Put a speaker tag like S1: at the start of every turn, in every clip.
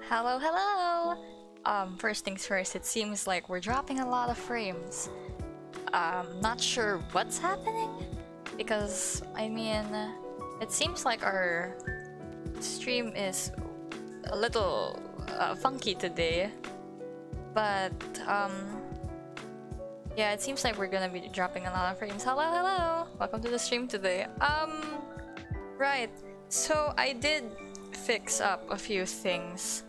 S1: Hello, hello! First things first, it seems like we're dropping a lot of frames. Not sure what's happening, because, I mean, it seems like our stream is a little funky today. But, yeah, it seems like we're gonna be dropping a lot of frames. Hello, hello! Welcome to the stream today. Right, so I did fix up a few things.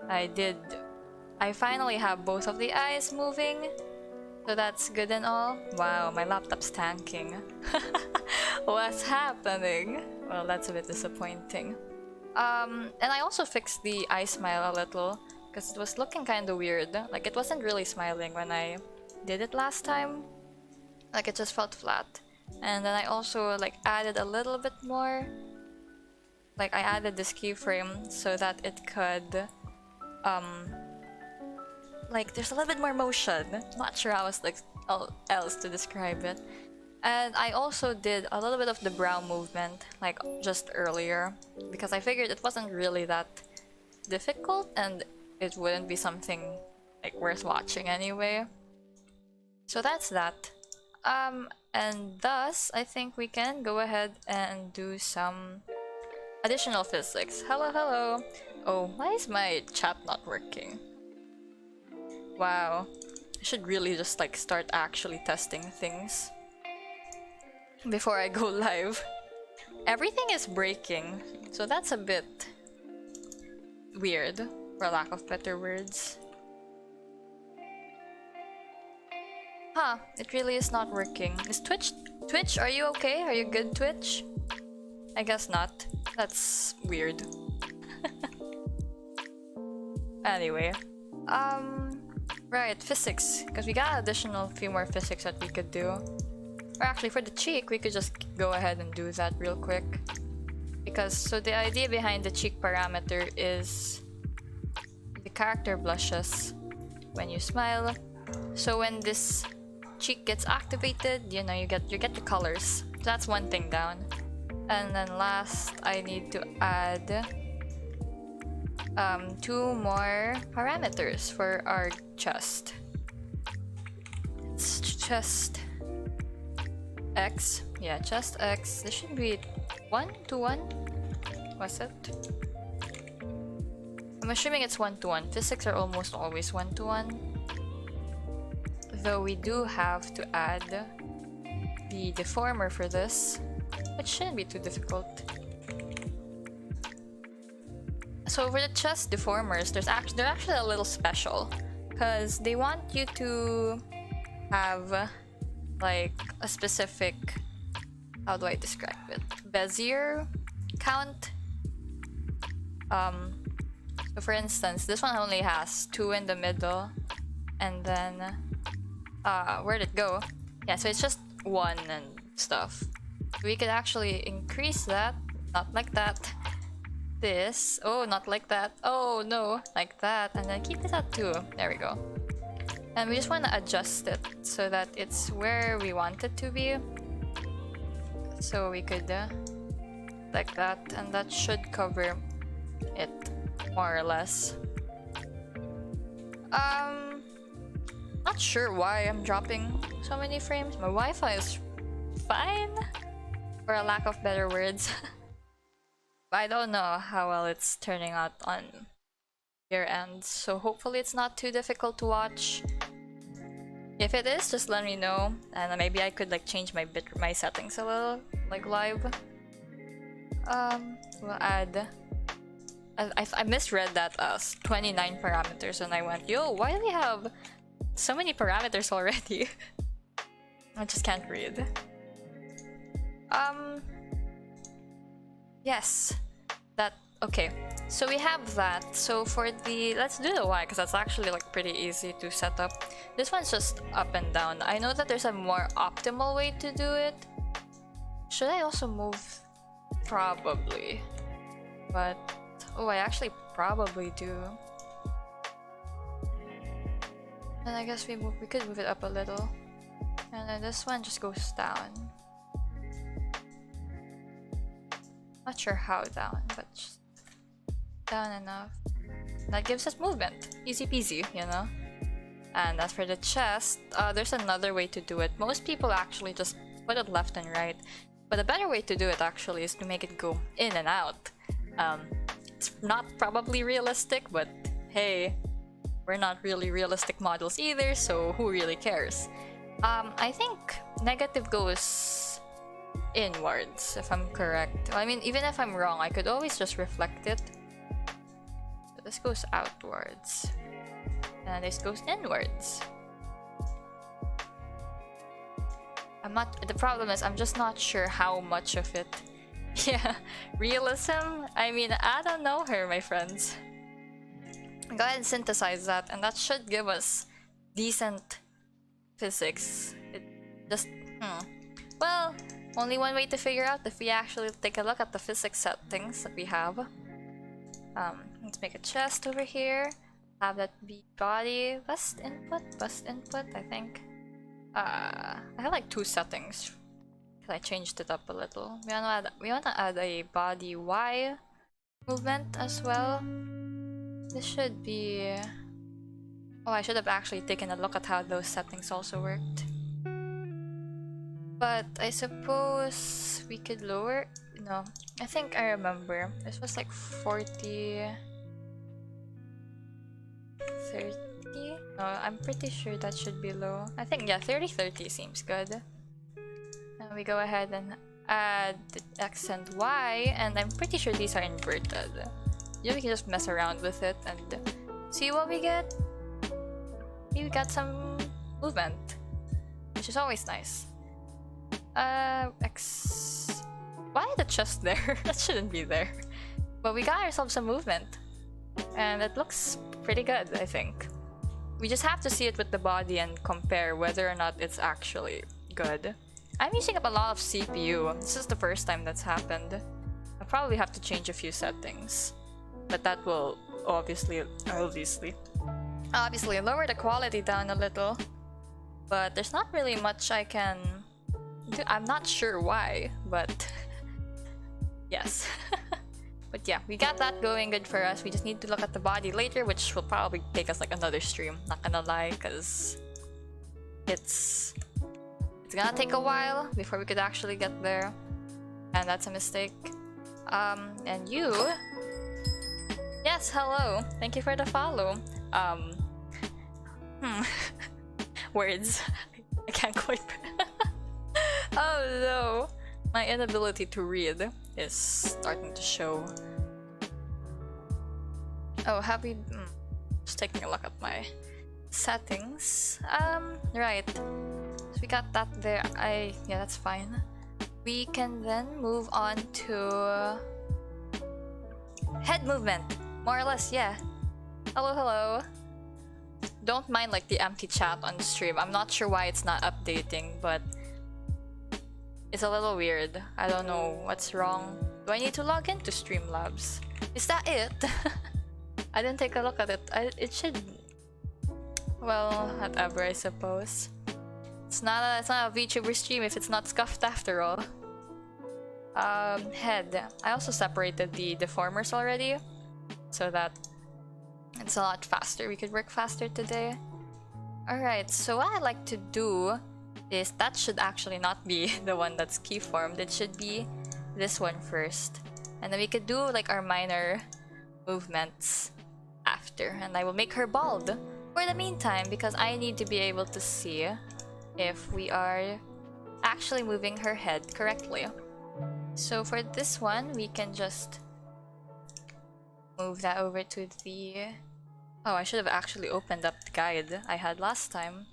S1: I finally have both of the eyes moving, so that's good and all. Wow, my laptop's tanking. What's happening? Well, that's a bit disappointing. And I also fixed the eye smile a little, because it was looking kind of weird. Like, it wasn't really smiling when I did it last time. Like, it just felt flat. And then I also, like, added a little bit more. Like, I added this keyframe so that it could, like, there's a little bit more motion. Not sure how else to describe it. And I also did a little bit of the brow movement, like, just earlier, because I figured it wasn't really that difficult and it wouldn't be something, like, worth watching anyway. So that's that. And thus, I think we can go ahead and do some additional physics. Hello, hello! Oh, why is my chat not working? Wow. I should really just, like, start actually testing things before I go live. Everything is breaking, so that's a bit weird, for lack of better words. Huh, it really is not working. Is Twitch, are you okay? Are you good, Twitch? I guess not. That's weird. Anyway, right, physics, because we got additional few more physics that we could do. Or actually, for the cheek, we could just go ahead and do that real quick. Because, so the idea behind the cheek parameter is the character blushes when you smile. So when this cheek gets activated, you know, you get the colors. So that's one thing down. And then last, I need to add 2 more parameters for our chest. It's chest X. Yeah, chest X. This should be 1 to 1. Was it? I'm assuming it's 1 to 1. Physics are almost always 1 to 1. Though we do have to add the deformer for this, which shouldn't be too difficult. So for the chest deformers, they're actually a little special, because they want you to have like a specific, how do I describe it, Bezier count. So for instance, this one only has 2 in the middle, and then where'd it go? Yeah, so it's just 1 and stuff. We could actually increase that, not like that. This, oh, not like that. Oh no, like that, and then keep this at 2. There we go. And we just want to adjust it so that it's where we want it to be. So we could like that, and that should cover it more or less. Not sure why I'm dropping so many frames. My Wi-Fi is fine, for a lack of better words. But I don't know how well it's turning out on your end, so hopefully it's not too difficult to watch. If it is, just let me know, and maybe I could like change my settings a little, like live. We'll add. I misread that as 29 parameters, and I went, yo, why do we have so many parameters already? I just can't read. Yes, that, okay. So we have that. So for the, let's do the Y, because that's actually like pretty easy to set up. This one's just up and down. I know that there's a more optimal way to do it. Should I also move? Probably. But, oh, I actually probably do. And I guess we could move it up a little. And then this one just goes down. Not sure how down, but just down enough. That gives us movement. Easy peasy, you know? And as for the chest, there's another way to do it. Most people actually just put it left and right. But a better way to do it actually is to make it go in and out. It's not probably realistic, but hey, we're not really realistic models either, so who really cares? I think negative goes inwards, if I'm correct. I mean, even if I'm wrong, I could always just reflect it. So this goes outwards. And this goes inwards. The problem is, I'm just not sure how much of it. Yeah, realism? I mean, I don't know her, my friends. Go ahead and synthesize that, and that should give us decent physics. It just, well, only one way to figure out if we actually take a look at the physics settings that we have. Let's make a chest over here. Have that be body, bust input, I think. I have like 2 settings. I changed it up a little. We want to add a body Y movement as well. This should be... Oh, I should have actually taken a look at how those settings also worked. But I suppose we could lower... No, I think I remember. This was like 40... 30? No, I'm pretty sure that should be low. I think, yeah, 30-30 seems good. And we go ahead and add X and Y, and I'm pretty sure these are inverted. Yeah, we can just mess around with it and see what we get. We got some movement, which is always nice. X... Why the chest there? That shouldn't be there. But we got ourselves some movement. And it looks pretty good, I think. We just have to see it with the body and compare whether or not it's actually good. I'm using up a lot of CPU. This is the first time that's happened. I'll probably have to change a few settings. But that will obviously lower the quality down a little. But there's not really much I can do. I'm not sure why, but yes. But yeah, we got that going good for us. We just need to look at the body later, which will probably take us like another stream. Not gonna lie, because it's gonna take a while before we could actually get there. And that's a mistake. And you... Yes, hello. Thank you for the follow. Words. I can't quite... Oh no. My inability to read is starting to show. Oh, happy... Just taking a look at my settings. Right. So we got that there. Yeah, that's fine. We can then move on to... head movement. More or less, yeah. Hello. Don't mind like the empty chat on stream. I'm not sure why it's not updating, but it's a little weird. I don't know what's wrong. Do I need to log into Streamlabs? Is that it? I didn't take a look at it. It should... Well, whatever, I suppose. It's not a VTuber stream if it's not scuffed after all. Head. I also separated the deformers already, so that it's a lot faster. We could work faster today. Alright, so what I like to do is that should actually not be the one that's keyformed. It should be this one first. And then we could do like our minor movements after. And I will make her bald for the meantime because I need to be able to see if we are actually moving her head correctly. So for this one, we can just move that over to the... Oh, I should have actually opened up the guide I had last time.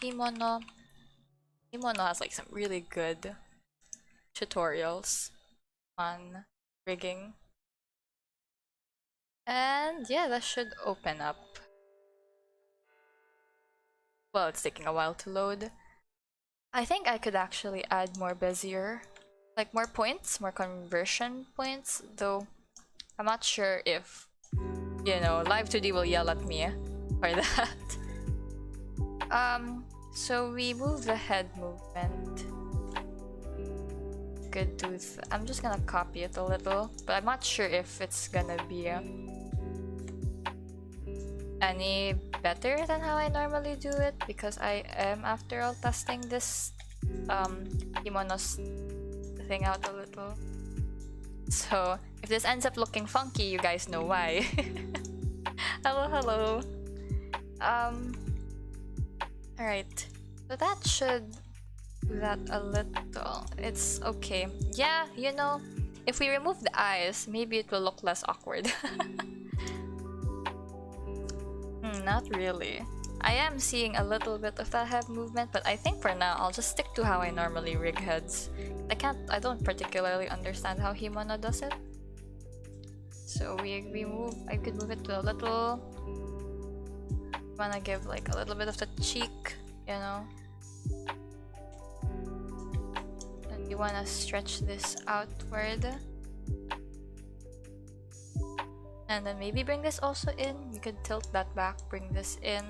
S1: Kimono. Kimono has like some really good tutorials on rigging. And yeah, that should open up. Well, it's taking a while to load. I think I could actually add more Bezier. Like more points, more conversion points, though I'm not sure if, you know, Live2D will yell at me for that. So we move the head movement. Good do I'm just gonna copy it a little, but I'm not sure if it's gonna be any better than how I normally do it, because I am, after all, testing this kimono's thing out a little. So if this ends up looking funky, you guys know why. Hello, hello. Alright, so that should do that a little. It's okay. Yeah, you know, if we remove the eyes, maybe it will look less awkward. Not really. I am seeing a little bit of that head movement, but I think for now I'll just stick to how I normally rig heads. I don't particularly understand how Himono does it. So I could move it to a little... Wanna give like a little bit of the cheek, you know? And you wanna stretch this outward. And then maybe bring this also in. You could tilt that back, bring this in.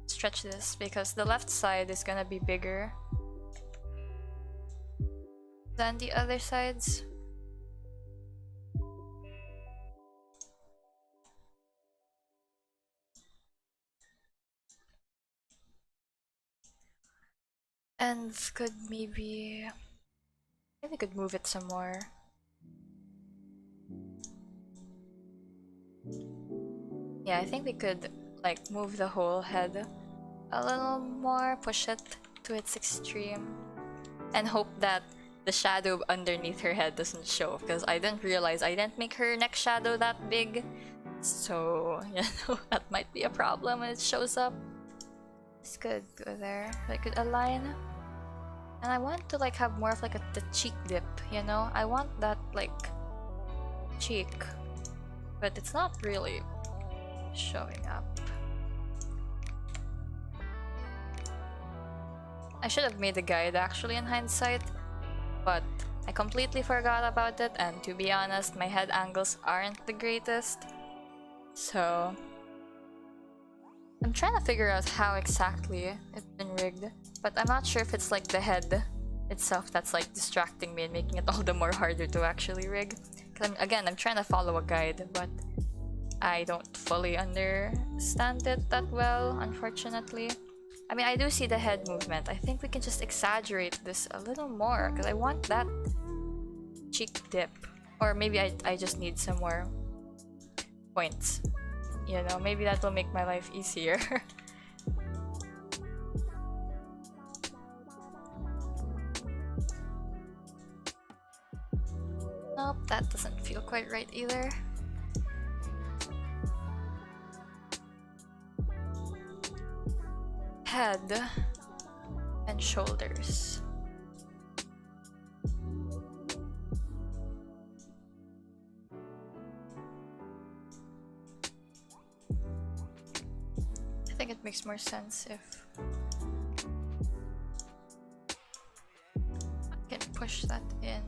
S1: Stretch this because the left side is gonna be bigger than the other sides. And could maybe could move it some more. Yeah, I think we could like move the whole head a little more, push it to its extreme, and hope that the shadow underneath her head doesn't show, because I didn't realize I didn't make her neck shadow that big. So, you know, that might be a problem when it shows up. This could go there. I could align. And I want to like have more of like the cheek dip, you know? I want that like cheek, but it's not really showing up. I should have made a guide actually in hindsight, but I completely forgot about it, and to be honest, my head angles aren't the greatest. So I'm trying to figure out how exactly it's been rigged, but I'm not sure if it's like the head itself that's like distracting me and making it all the more harder to actually rig. Because I'm trying to follow a guide, but I don't fully understand it that well, unfortunately. I mean, I do see the head movement. I think we can just exaggerate this a little more, because I want that cheek dip. Or maybe I just need some more points. You know, maybe that will make my life easier. Nope, that doesn't feel quite right either. Head and shoulders. I think it makes more sense if I can push that in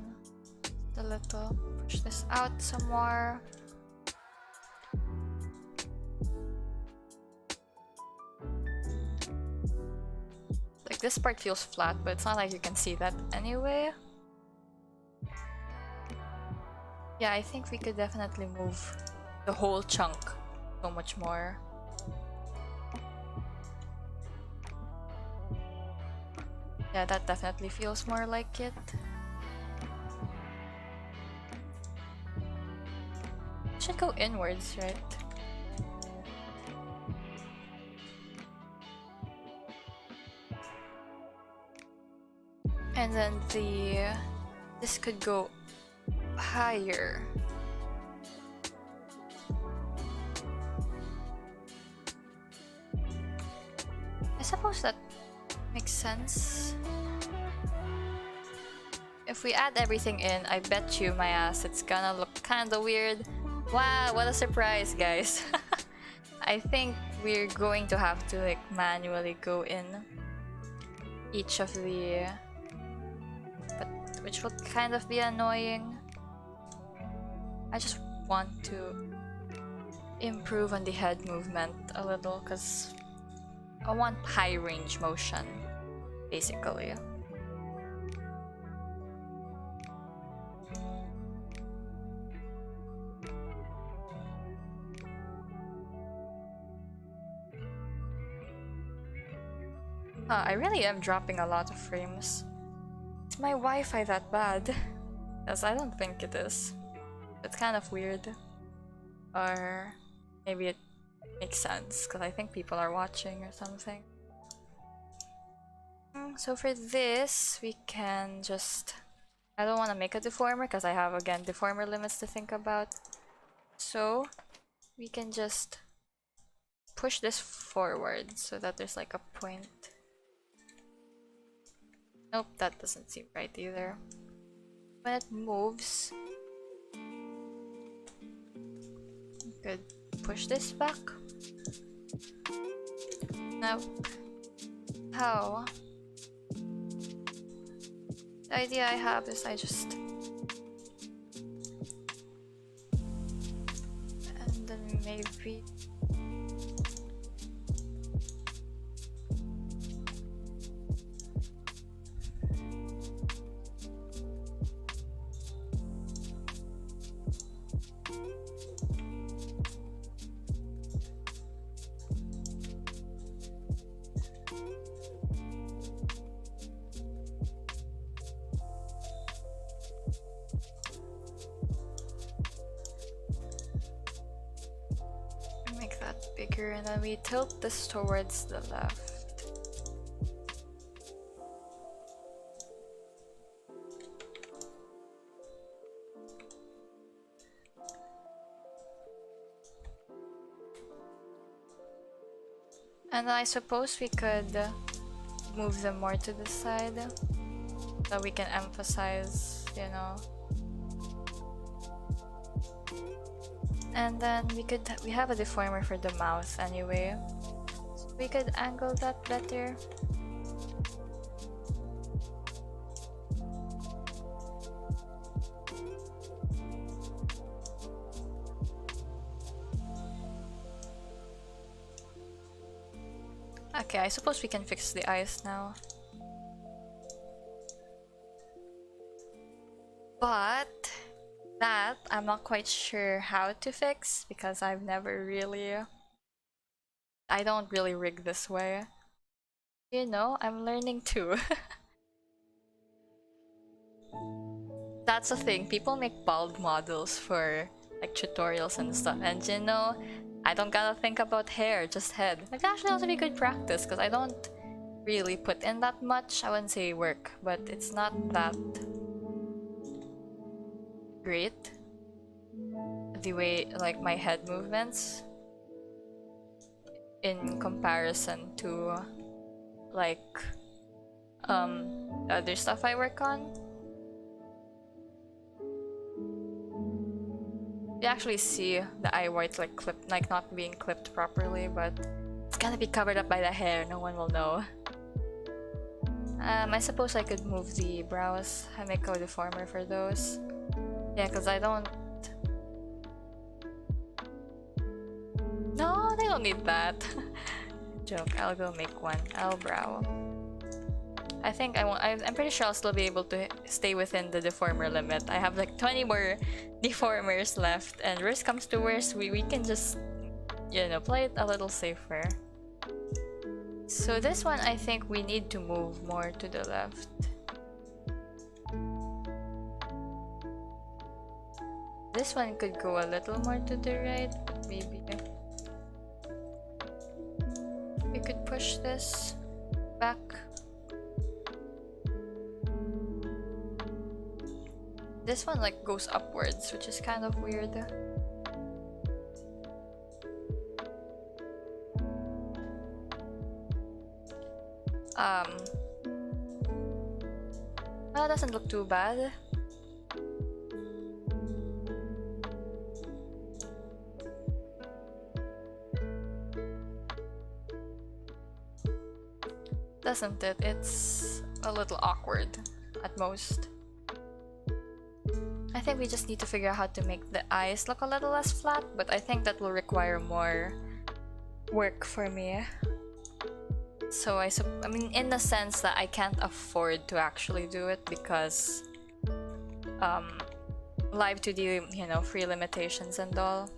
S1: a little, push this out some more. Like, this part feels flat, but it's not like you can see that anyway. Yeah, I think we could definitely move the whole chunk so much more. Yeah, that definitely feels more like it. It should go inwards, right? And then this could go higher. I suppose that makes sense. If we add everything in, I bet you my ass it's gonna look kinda weird. Wow, what a surprise, guys. I think we're going to have to like manually go in each of the... but which will kind of be annoying. I just want to improve on the head movement a little because I want high range motion, basically. I really am dropping a lot of frames. Is my Wi-Fi that bad? Because I don't think it is. It's kind of weird. Or maybe it makes sense because I think people are watching or something. So for this, we can just... I don't want to make a deformer because I have, again, deformer limits to think about. So we can just push this forward so that there's like a point. Nope, that doesn't seem right either. When it moves, you could push this back. Now, how? The idea I have is I just... and then maybe... make that bigger, and then we tilt this towards the left. And I suppose we could move them more to the side so we can emphasize, you know. And then we have a deformer for the mouth anyway, so we could angle that better. Okay, I suppose we can fix the eyes now. But that I'm not quite sure how to fix because I've never really... I don't really rig this way. You know, I'm learning too. That's the thing, people make bald models for like tutorials and stuff, and you know, I don't gotta think about hair, just head. Like, actually also be good practice because I don't really put in that much. I wouldn't say work, but it's not that great the way like my head movements in comparison to like the other stuff I work on. You actually see the eye white like clipped, like not being clipped properly, but it's gonna be covered up by the hair, no one will know. I suppose I could move the brows and make a deformer for those. Yeah, because I don't... No, they don't need that. Joke, I'll go make one. I'll brow. I think I'm pretty sure I'll still be able to stay within the deformer limit. I have like 20 more deformers left, and worst comes to worst, we can just, you know, play it a little safer. So this one, I think we need to move more to the left. This one could go a little more to the right, but maybe we could push this back. This one like goes upwards, which is kind of weird. That doesn't look too bad. Doesn't it? It's a little awkward at most. I think we just need to figure out how to make the eyes look a little less flat, but I think that will require more work for me. So I mean, in the sense that I can't afford to actually do it because Live2D, you know, free limitations and all.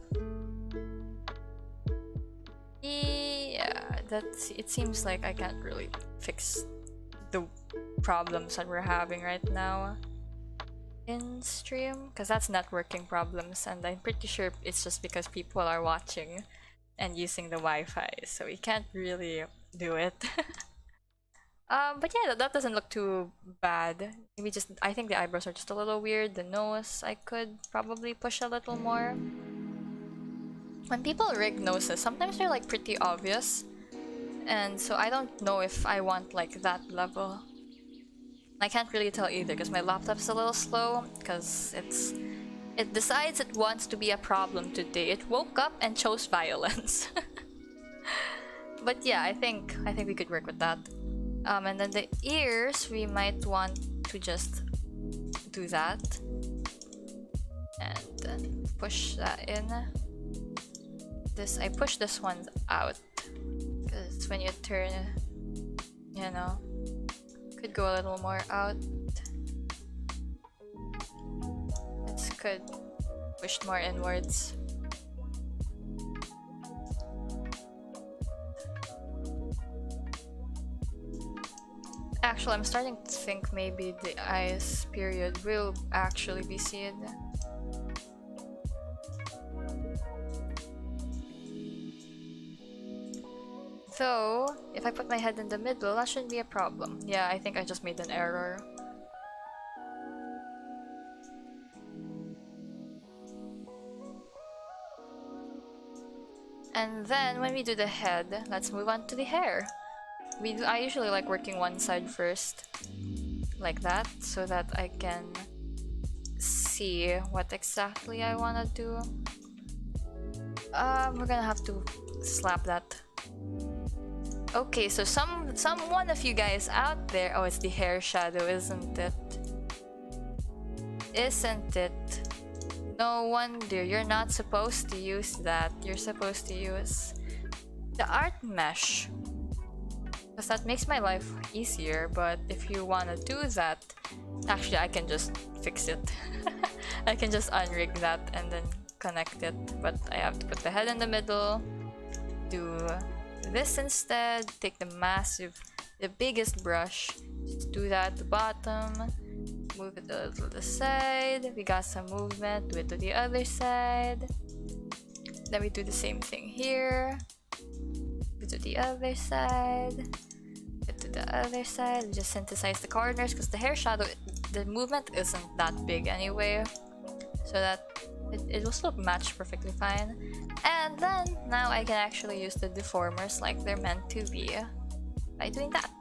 S1: Yeah, it seems like I can't really fix the problems that we're having right now in stream, because that's networking problems, and I'm pretty sure it's just because people are watching and using the Wi-Fi, so we can't really do it. But yeah, that doesn't look too bad. Maybe just, I think the eyebrows are just a little weird. The nose, I could probably push a little more. When people rig noses, sometimes they're like pretty obvious, and so I don't know if I want like that level. I can't really tell either because my laptop's a little slow, because it decides it wants to be a problem today. It woke up and chose violence. But yeah, I think we could work with that. And then the ears, we might want to just do that and then push that in. I push this one out because when you turn, you know, could go a little more out. This could push more inwards. Actually, I'm starting to think maybe the eyes period will actually be seen. So, if I put my head in the middle, that shouldn't be a problem. Yeah, I think I just made an error. And then, when we do the head, let's move on to the hair. I usually like working one side first, like that, so that I can see what exactly I want to do. We're gonna have to slap that. Okay, so one of you guys out there, oh, it's the hair shadow, isn't it? Isn't it? No wonder, you're not supposed to use that. You're supposed to use the art mesh, because that makes my life easier. But if you want to do that, actually I can just fix it. I can just unrig that and then connect it, but I have to put the head in the middle, do this instead, take the biggest brush, just do that at the bottom, move it a little to the side, we got some movement, do it to the other side, then we do the same thing here, do to the other side, to the other side, we just synthesize the corners, because the hair shadow, the movement isn't that big anyway, so that it will still match perfectly fine. And then now I can actually use the deformers like they're meant to be by doing that.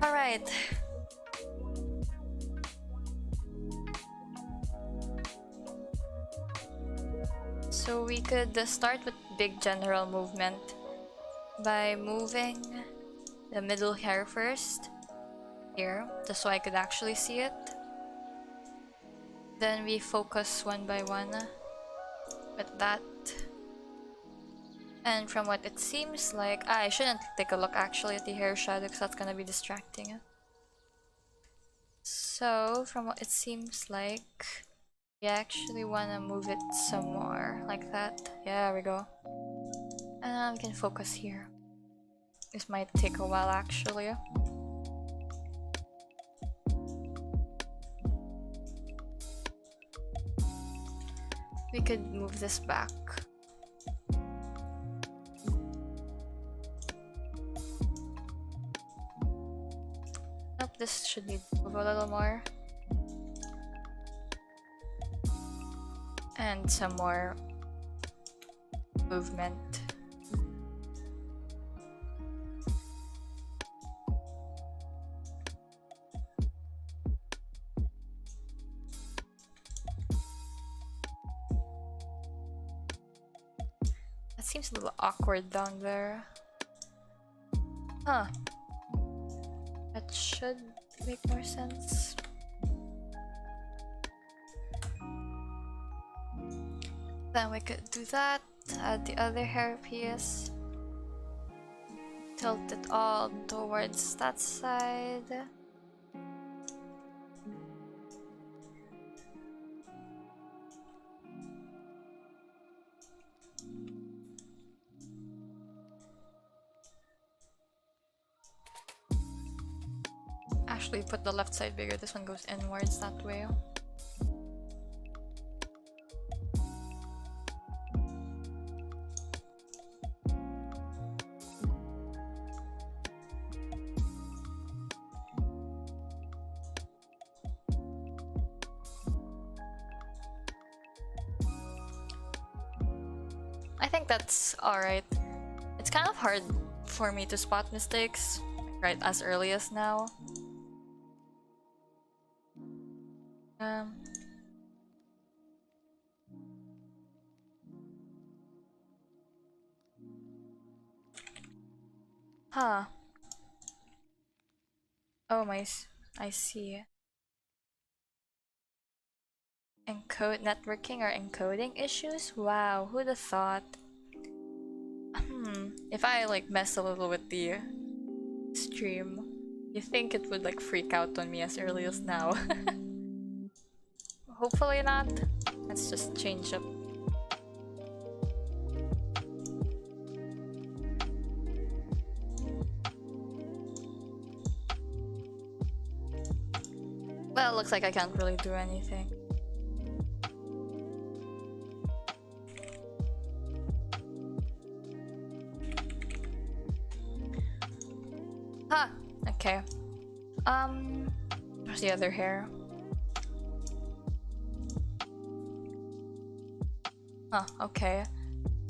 S1: Alright. So we could start with big general movement by moving the middle hair first, here, just so I could actually see it. Then we focus one by one with that. And from what it seems like, I shouldn't take a look actually at the hair shadow because that's gonna be distracting. So, from what it seems like, we actually want to move it some more, like that. Yeah, there we go. And we can focus here. This might take a while actually. We could move this back. Nope, this should need to move a little more. And some more movement. That seems a little awkward down there. Huh. That should make more sense. Then we could do that, add the other hairpiece, tilt it all towards that side. Actually put the left side bigger, this one goes inwards that way. I think that's alright. It's kind of hard for me to spot mistakes right as early as now. Huh. Oh my, I see. Encode networking or encoding issues? Wow, who'd have thought? If I like mess a little with the stream, you think it would like freak out on me as early as now. Hopefully not. Let's just change up. Well, looks like I can't really do anything. Huh, okay. Where's the other hair? Huh, okay.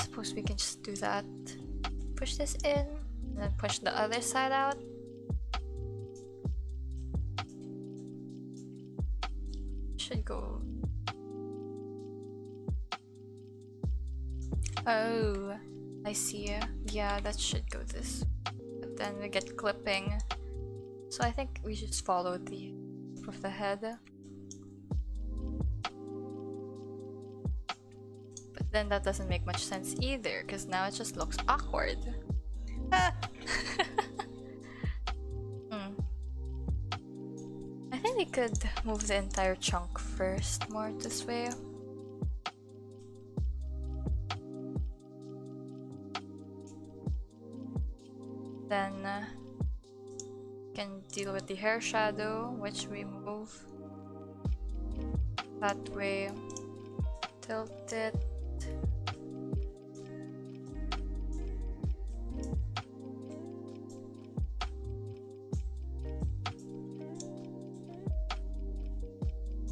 S1: Suppose we can just do that. Push this in, and then push the other side out. Should go. Oh, I see. Yeah, that should go this. But then we get clipping. So I think we just follow the tip of the head. But then that doesn't make much sense either, because now it just looks awkward. Ah! I think we could move the entire chunk first, more this way. Then can deal with the hair shadow, which we move that way. Tilt it.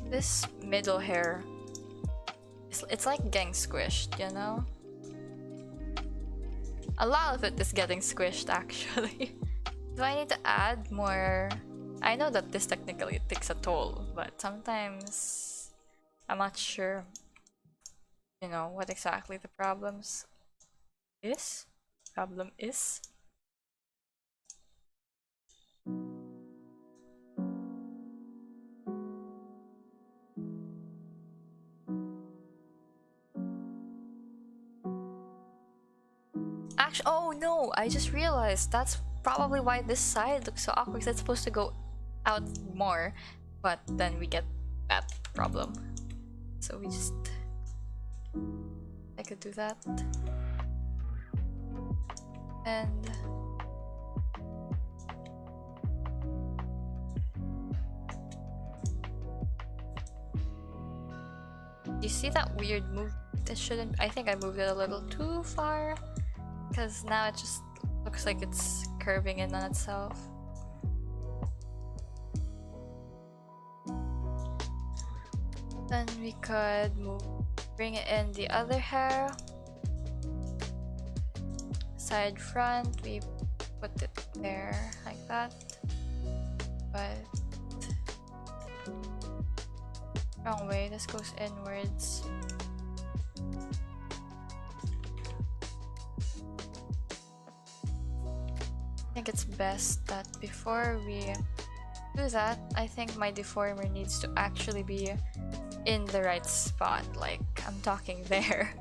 S1: This middle hair, it's like getting squished, you know? A lot of it is getting squished actually. Do I need to add more? I know that this technically takes a toll, but sometimes I'm not sure, you know, what exactly the problem is. Actually, oh no, I just realized that's probably why this side looks so awkward, because it's supposed to go out more. but then we get that problem. So we just... I could do that. And... you see that weird move? It shouldn't... I think I moved it a little too far, because now it just looks like it's curving in on itself. Then we could bring it in the other hair. Side front, we put it there like that. But wrong way, this goes inwards. I think it's best that before we do that, I think my deformer needs to actually be in the right spot. Like, I'm talking there.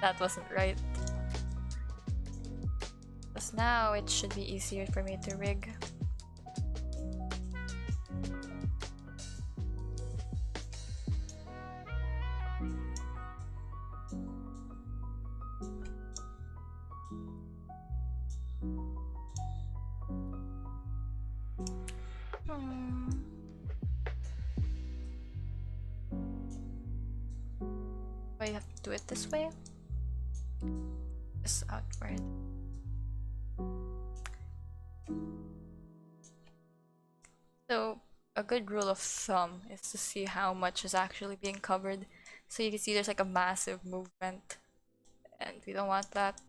S1: That wasn't right. Because now it should be easier for me to rig. I have to do it this way. This outward. So a good rule of thumb is to see how much is actually being covered. So you can see there's like a massive movement, and we don't want that.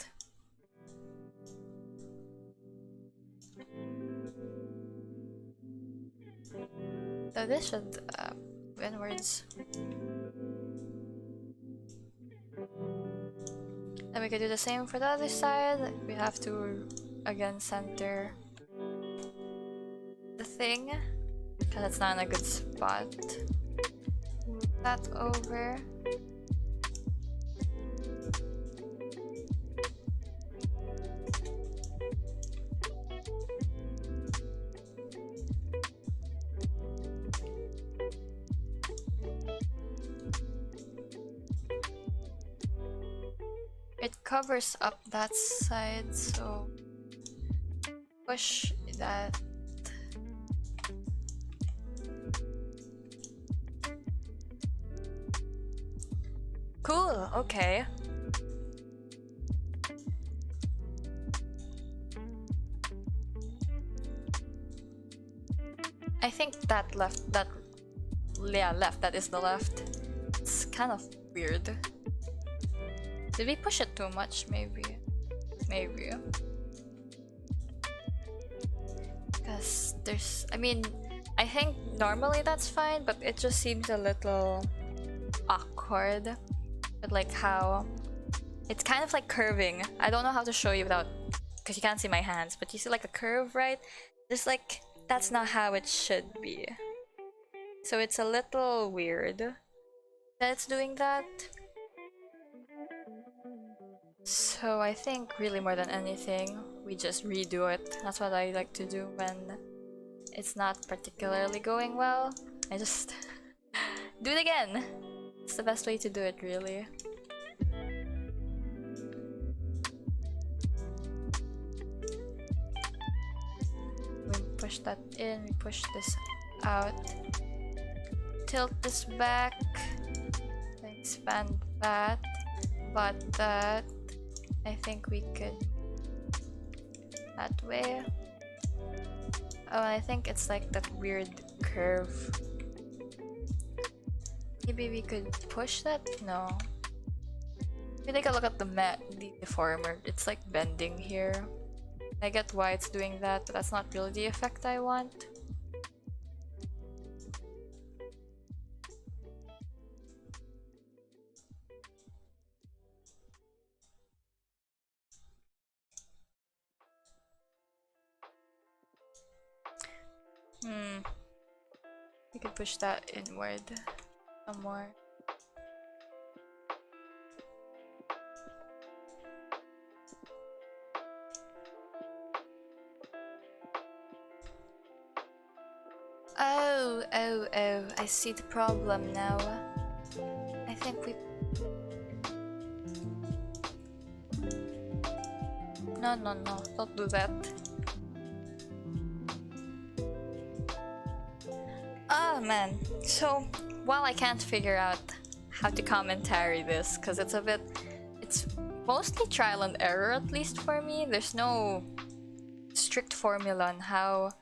S1: So this should go inwards. Then we could do the same for the other side. We have to again center the thing because it's not in a good spot. Move that over. It covers up that side, so push that. Cool, okay. I think that left, that is the left. It's kind of weird. Did we push it too much? Maybe. Because there's, I mean, I think normally that's fine, but it just seems a little awkward. But like how it's kind of like curving. I don't know how to show you without, because you can't see my hands, but you see like a curve, right? Just like, that's not how it should be. So it's a little weird that it's doing that. So I think really more than anything, we just redo it. That's what I like to do when it's not particularly going well. I just do it again. It's the best way to do it, really. We push that in, we push this out. Tilt this back. Expand that. But that, I think we could that way. Oh, I think it's like that weird curve. Maybe we could push that? No. If you take a look at the deformer, it's like bending here. I get why it's doing that, but that's not really the effect I want. We could push that inward some more. Oh, I see the problem now. I think we... No, don't do that. Oh man, so while I can't figure out how to commentary this, because it's mostly trial and error, at least for me. There's no strict formula on how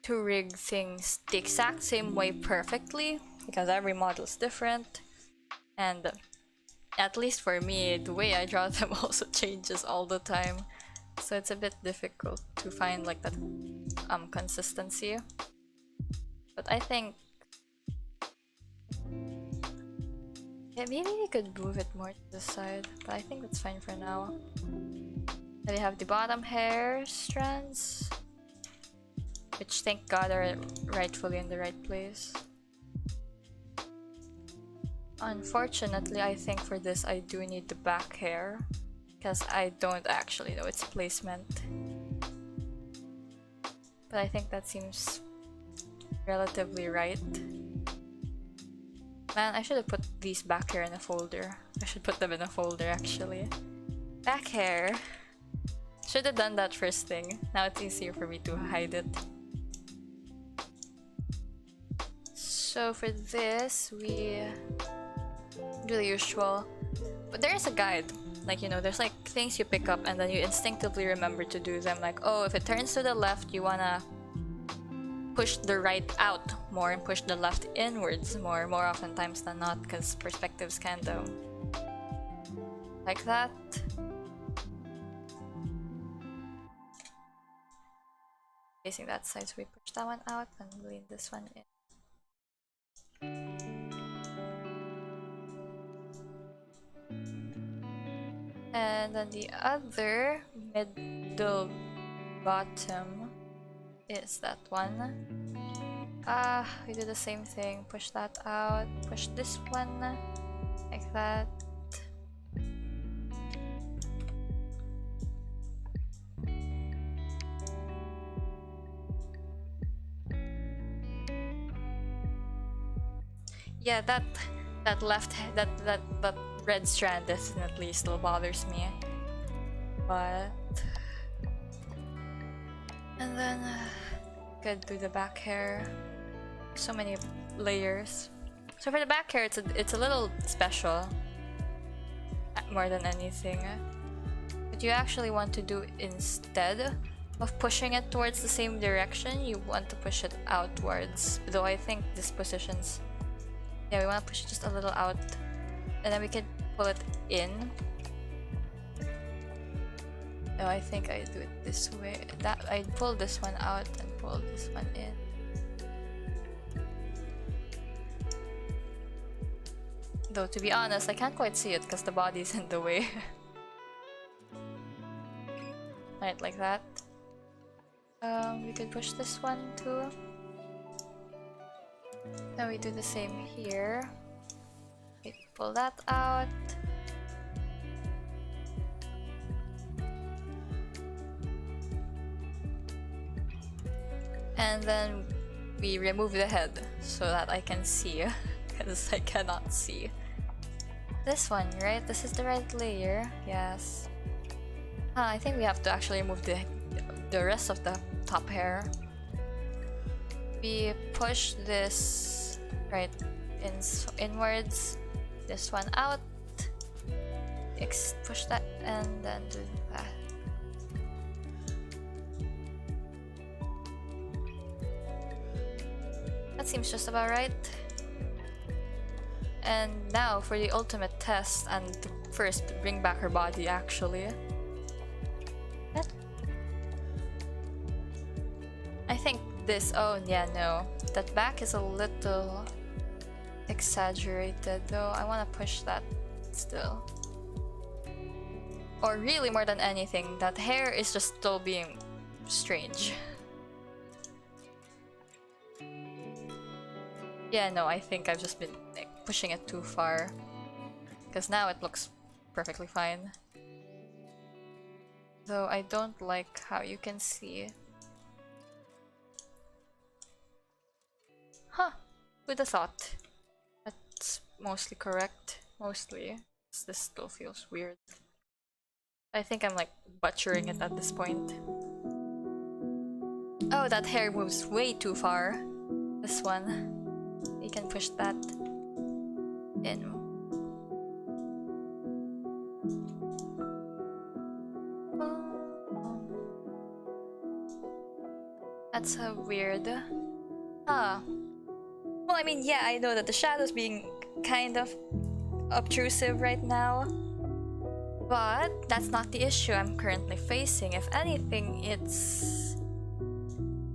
S1: to rig things the exact same way perfectly, because every model is different, and at least for me, the way I draw them also changes all the time, so it's a bit difficult to find like that consistency. But I think, yeah, maybe we could move it more to the side, but I think that's fine for now. Then we have the bottom hair strands, which thank god are rightfully in the right place. Unfortunately, I think for this I do need the back hair, because I don't actually know its placement. But I think that seems relatively right. Man, I should have put these back hair in a folder. I should put them in a folder actually. Back hair. Should have done that first thing. Now it's easier for me to hide it. So for this, we do the usual. But there is a guide. Like, you know, there's like things you pick up and then you instinctively remember to do them. Like, oh, if it turns to the left, you wanna push the right out more and push the left inwards more oftentimes than not, because perspectives kind of like that. Facing that side, so we push that one out and lean this one in. And then the other middle bottom is that one. We do the same thing. Push that out, push this one like that. Yeah, that red strand definitely still bothers me. But and then could do the back hair. So many layers. So for the back hair, it's a little special more than anything. What you actually want to do instead of pushing it towards the same direction, you want to push it outwards. Though I think this positions, yeah, we want to push it just a little out, and then we can pull it in. No, I think I do it this way. That I pull this one out and pull this one in. Though to be honest, I can't quite see it because the body's in the way. Right, like that. We could push this one too. Then we do the same here. We pull that out. And then we remove the head so that I can see, because I cannot see. This one, right? This is the right layer. Yes. I think we have to actually remove the rest of the top hair. We push this right inwards, this one out, push that, and then do that. That seems just about right. And now for the ultimate test, and to first bring back her body actually. I think this, oh yeah, no. That back is a little exaggerated though. I want to push that still. Or really more than anything, that hair is just still being strange. Yeah, no, I think I've just been like, pushing it too far. Because now it looks perfectly fine. Though I don't like how you can see. Huh, who'd have thought? That's mostly correct. Mostly. This still feels weird. I think I'm like butchering it at this point. Oh, that hair moves way too far. This one. We can push that in. That's so weird. Huh. Well, I mean, yeah, I know that the shadow's being kind of obtrusive right now. But that's not the issue I'm currently facing. If anything, it's...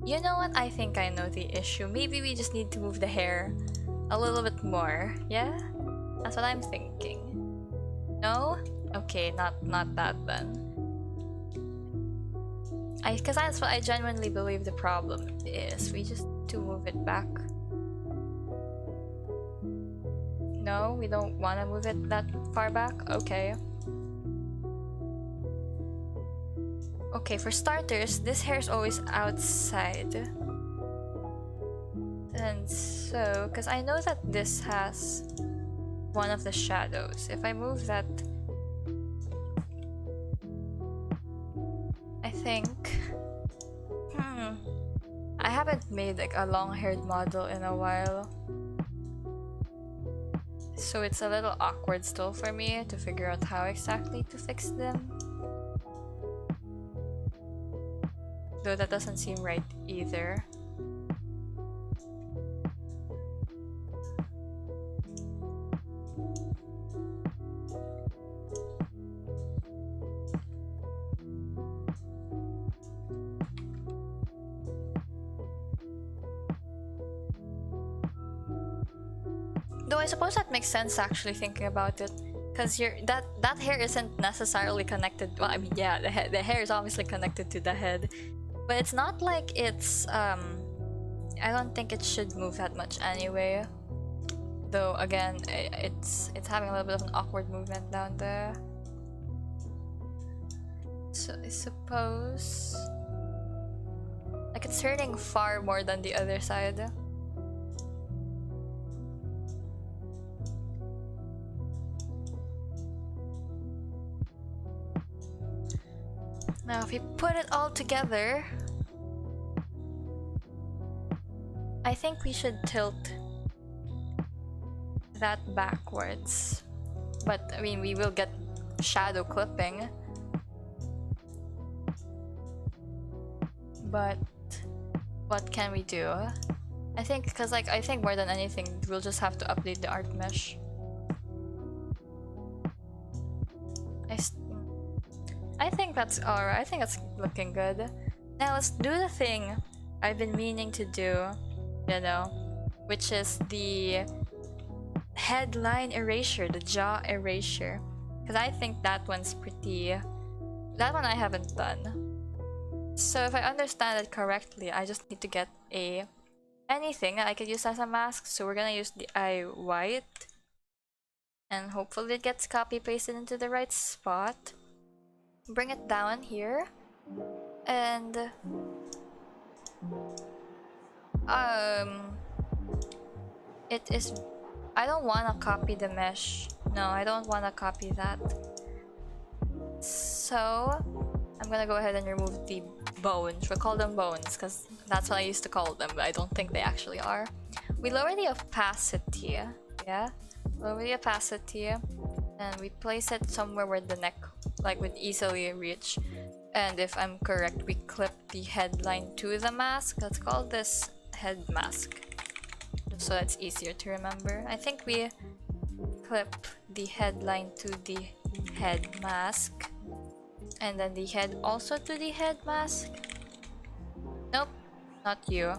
S1: You know what? I think I know the issue. Maybe we just need to move the hair a little bit more. Yeah? That's what I'm thinking. No? Okay, not that then. Because that's what I genuinely believe the problem is. We just need to move it back. No, we don't want to move it that far back? Okay. Okay, for starters, this hair is always outside. And so, because I know that this has one of the shadows. If I move that... I think... I haven't made like a long-haired model in a while. So it's a little awkward still for me to figure out how exactly to fix them. Though that doesn't seem right either. Though I suppose that makes sense actually thinking about it. Because that hair isn't necessarily connected. Well, I mean, yeah, the hair is obviously connected to the head. But it's not like it's, I don't think it should move that much anyway. Though, again, it's having a little bit of an awkward movement down there. So, I suppose... Like, it's hurting far more than the other side. Now, if we put it all together, I think we should tilt that backwards. But, I mean, we will get shadow clipping. But, what can we do? I think, because, like, I think more than anything, we'll just have to update the art mesh. I think that's alright. I think that's looking good. Now let's do the thing I've been meaning to do, you know, which is the headline erasure, the jaw erasure. Because I think that one's pretty... That one I haven't done. So if I understand it correctly, I just need to get anything that I could use as a mask. So we're gonna use the eye white. And hopefully it gets copy pasted into the right spot. Bring it down here, and it is... I don't want to copy the mesh. No, I don't want to copy that. So I'm gonna go ahead and remove the bones. We'll call them bones because that's what I used to call them, but I don't think they actually are. We lower the opacity, yeah? Lower the opacity, and we place it somewhere where the neck would easily reach. And if I'm correct, we clip the headline to the mask. Let's call this head mask, just so that's easier to remember. I think we clip the headline to the head mask, and then the head also to the head mask. Nope, not you.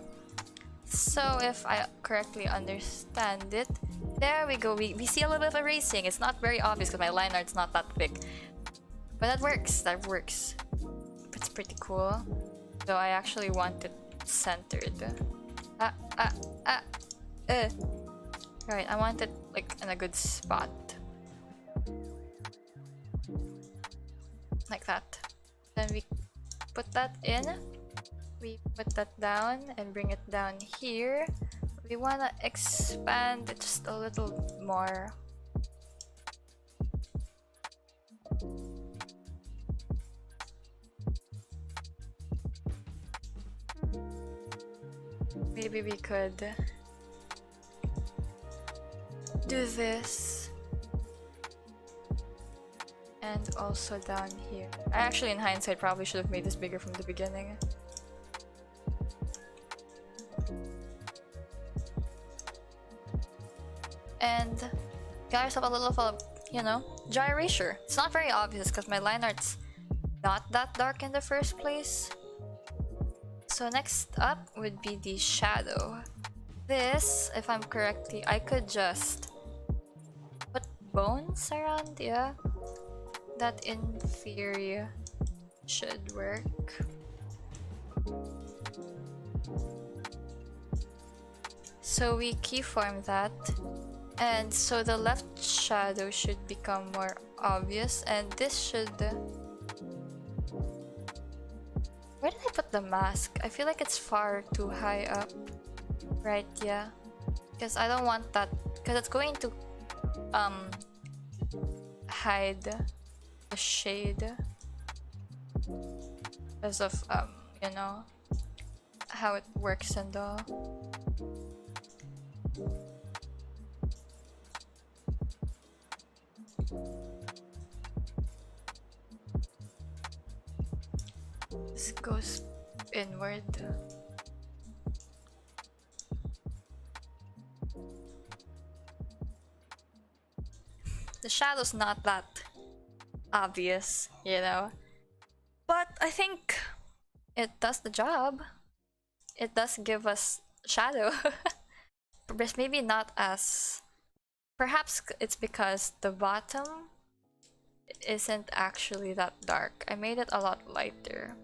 S1: So if I correctly understand it, there we go. We see a little bit of erasing. It's not very obvious because my line art's not that thick. But that works, It's pretty cool. Though I actually want it centered. Right, I want it like in a good spot. Like that. Then we put that in. We put that down and bring it down here. We wanna expand it just a little more. Maybe we could do this. And also down here. I actually, in hindsight, probably should have made this bigger from the beginning. And got yourself a little of a, you know, dry erasure. It's not very obvious because my line art's not that dark in the first place. So next up would be the shadow. This, if I'm correctly, I could just put bones around, yeah. That in theory should work. So we keyform that, and so the left shadow should become more obvious, and this should... Where did I put the mask? I feel like it's far too high up. Right, yeah. Because I don't want that, because it's going to hide the shade because of you know, how it works and all. This goes inward. The shadow's not that obvious, you know, but I think it does the job. It does give us shadow. But maybe not as... Perhaps it's because the bottom isn't actually that dark. I made it a lot lighter.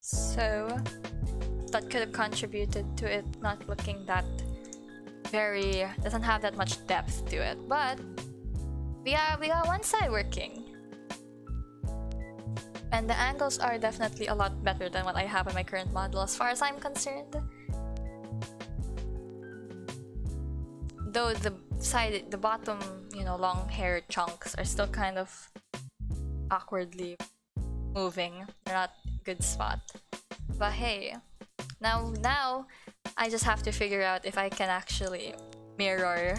S1: So that could have contributed to it not looking that very... doesn't have that much depth to it, but we got one side working. And the angles are definitely a lot better than what I have in my current model as far as I'm concerned. Though the bottom, you know, long hair chunks are still kind of awkwardly moving. They're not a good spot. But hey, now I just have to figure out if I can actually mirror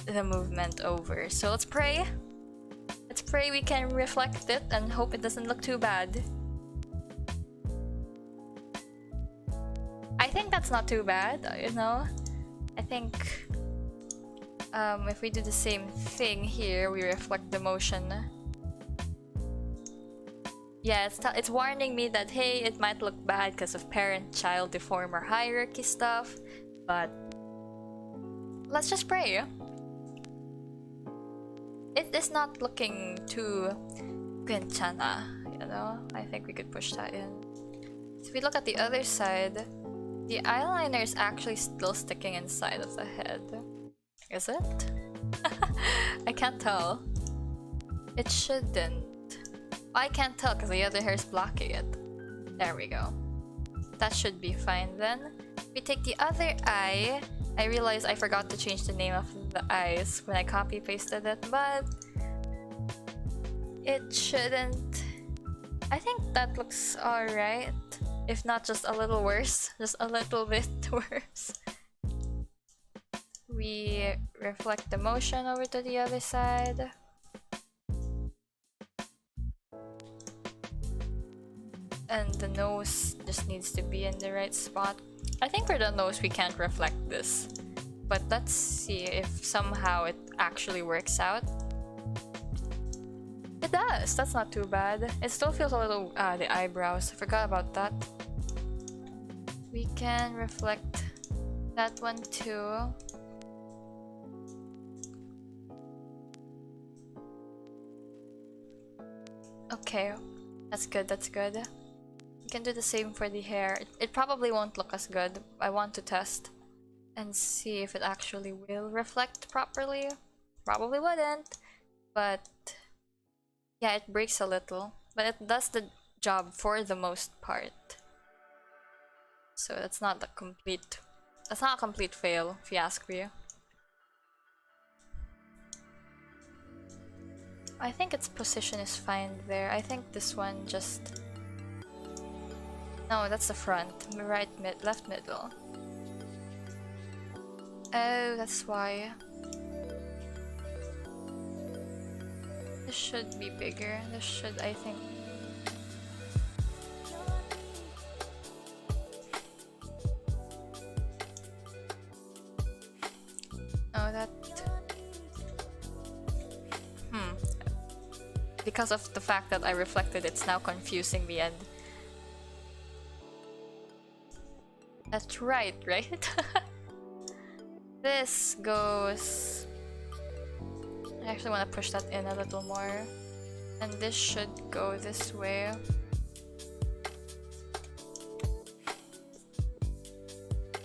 S1: the movement over. So let's pray. Let's pray we can reflect it and hope it doesn't look too bad. I think that's not too bad, you know? I think if we do the same thing here, we reflect the motion. Yeah, it's warning me that, hey, it might look bad because of parent-child deformer hierarchy stuff, but let's just pray. It is not looking too 괜찮아, you know? I think we could push that in. So if we look at the other side, the eyeliner is actually still sticking inside of the head. Is it? I can't tell. It shouldn't. I can't tell because the other hair is blocking it. There we go. That should be fine then. We take the other eye. I realized I forgot to change the name of the eyes when I copy pasted it, but it shouldn't. I think that looks alright. If not just a little worse, just a little bit worse. We reflect the motion over to the other side. And the nose just needs to be in the right spot. I think for the nose we can't reflect this, but let's see if somehow it actually works out. It does! That's not too bad. It still feels a little... the eyebrows. I forgot about that. We can reflect that one too. Okay, that's good, that's good. We can do the same for the hair. It probably won't look as good. I want to test and see if it actually will reflect properly. Probably wouldn't, but yeah, it breaks a little. But it does the job for the most part. So that's not a complete fail, if you ask me. I think its position is fine there. I think this one just... No, that's the front. Right mid, left middle. Oh, that's why. This should be bigger. This should, I think... Oh, that... Because of the fact that I reflected, it's now confusing me, and... That's right? This goes... I actually want to push that in a little more. And this should go this way.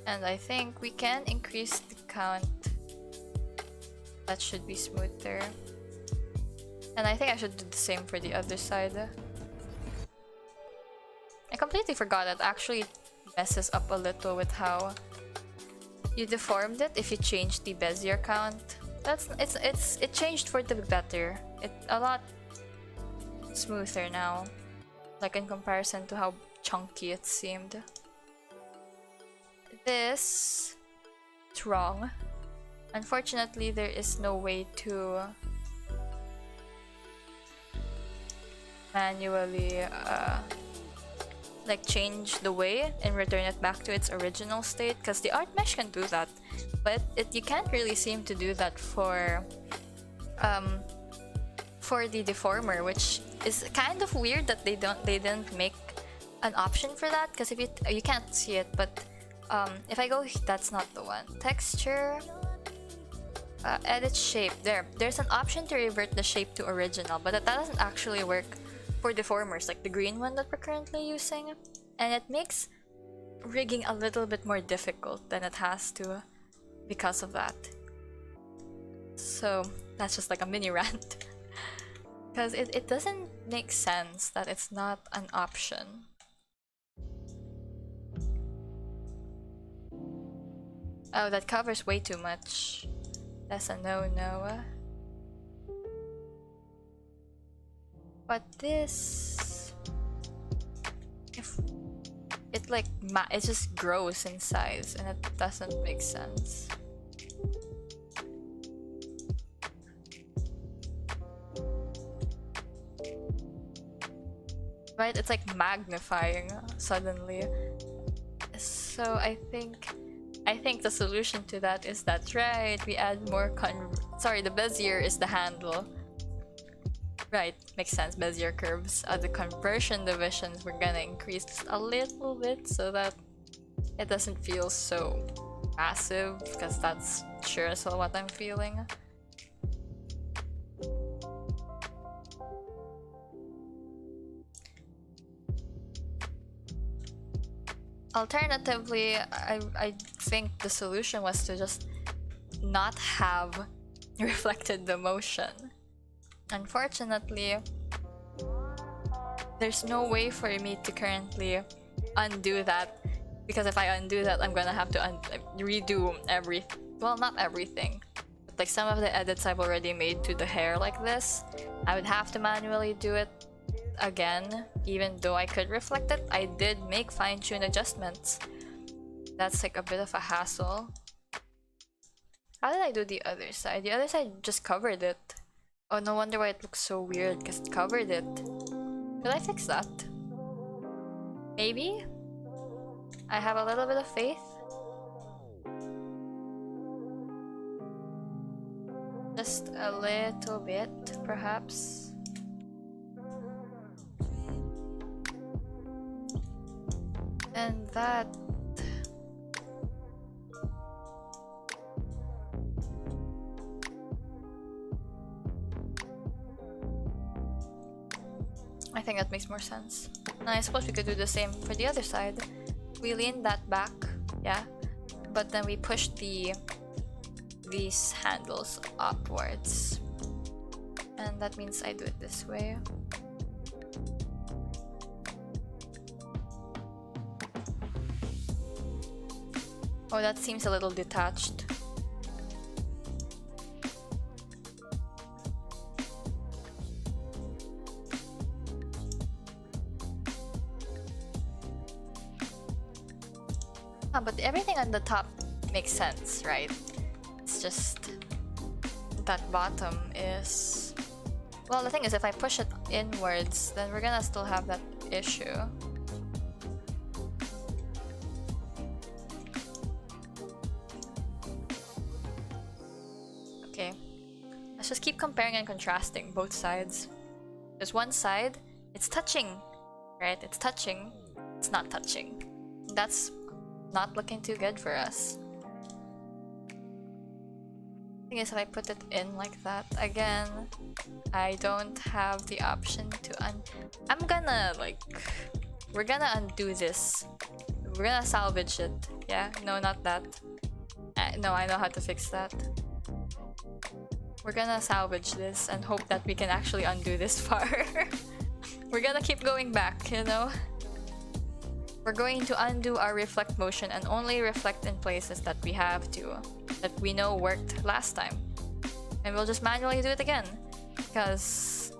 S1: And I think we can increase the count. That should be smoother. And I think I should do the same for the other side. I completely forgot that actually messes up a little with how you deformed it if you change the Bezier count. It changed for the better. It's a lot smoother now, like in comparison to how chunky it seemed. This is wrong. Unfortunately, there is no way to manually like change the way and return it back to its original state, because the art mesh can do that, but you can't really seem to do that for the deformer, which is kind of weird that they didn't make an option for that, because if you can't see it, but if I go, that's not the one. Texture, edit shape. There's an option to revert the shape to original, but that doesn't actually work for deformers like the green one that we're currently using, and it makes rigging a little bit more difficult than it has to because of that. So that's just like a mini rant because it doesn't make sense that it's not an option. Oh, that covers way too much. That's a no-no. But this... if it like it just grows in size and it doesn't make sense. Right? It's like magnifying suddenly. So I think the solution to that is that's right. We add more the Bezier is the handle. Right, makes sense. Bezier curves. The conversion divisions we're gonna increase just a little bit so that it doesn't feel so massive, because that's sure as hell what I'm feeling. Alternatively, I think the solution was to just not have reflected the motion. Unfortunately, there's no way for me to currently undo that, because if I undo that, I'm gonna have to redo well, not everything, but like some of the edits I've already made to the hair like this. I would have to manually do it again, even though I could reflect it. I did make fine-tune adjustments. That's like a bit of a hassle. How did I do the other side? The other side just covered it. Oh, no wonder why it looks so weird, because it covered it. Could I fix that? Maybe? I have a little bit of faith. Just a little bit, perhaps. And that... I think that makes more sense. And I suppose we could do the same for the other side. We lean that back, yeah, but then we push these handles upwards. And that means I do it this way. Oh, that seems a little detached. But everything on the top makes sense, right? It's just that bottom is... Well, the thing is, if I push it inwards, then we're gonna still have that issue. Okay, let's just keep comparing and contrasting both sides. There's one side, it's touching, right? It's touching, it's not touching. That's not looking too good for us. Thing is, if I put it in like that again, I don't have the option to I'm gonna we're gonna undo this. We're gonna salvage it. Yeah, no, not that. No, I know how to fix that. We're gonna salvage this and hope that we can actually undo this far. We're gonna keep going back, you know? We're going to undo our reflect motion and only reflect in places that we have to, that we know worked last time. And we'll just manually do it again, because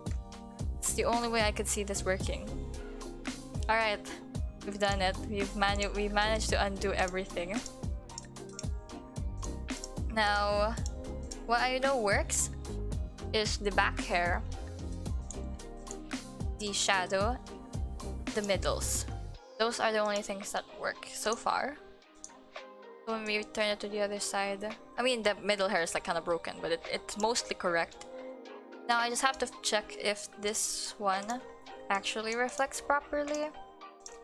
S1: it's the only way I could see this working. Alright, we've done it. We've managed to undo everything. Now, what I know works is the back hair, the shadow, the middles. Those are the only things that work so far. So when we turn it to the other side, I mean the middle hair is like kind of broken, but it's mostly correct. Now I just have to check if this one actually reflects properly.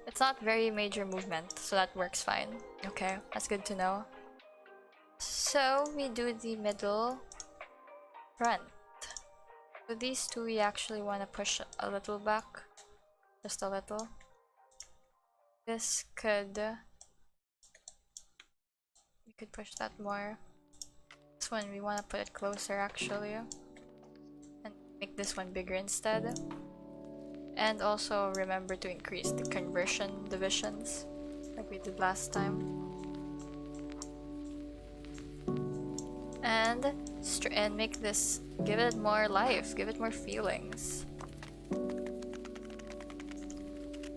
S1: It's not very major movement, so that works fine. Okay, that's good to know. So we do the middle front. So these two we actually want to push a little back, just a little. This could... we could push that more. This one we want to put it closer actually. And make this one bigger instead. And also remember to increase the conversion divisions like we did last time. And make this, give it more life, give it more feelings.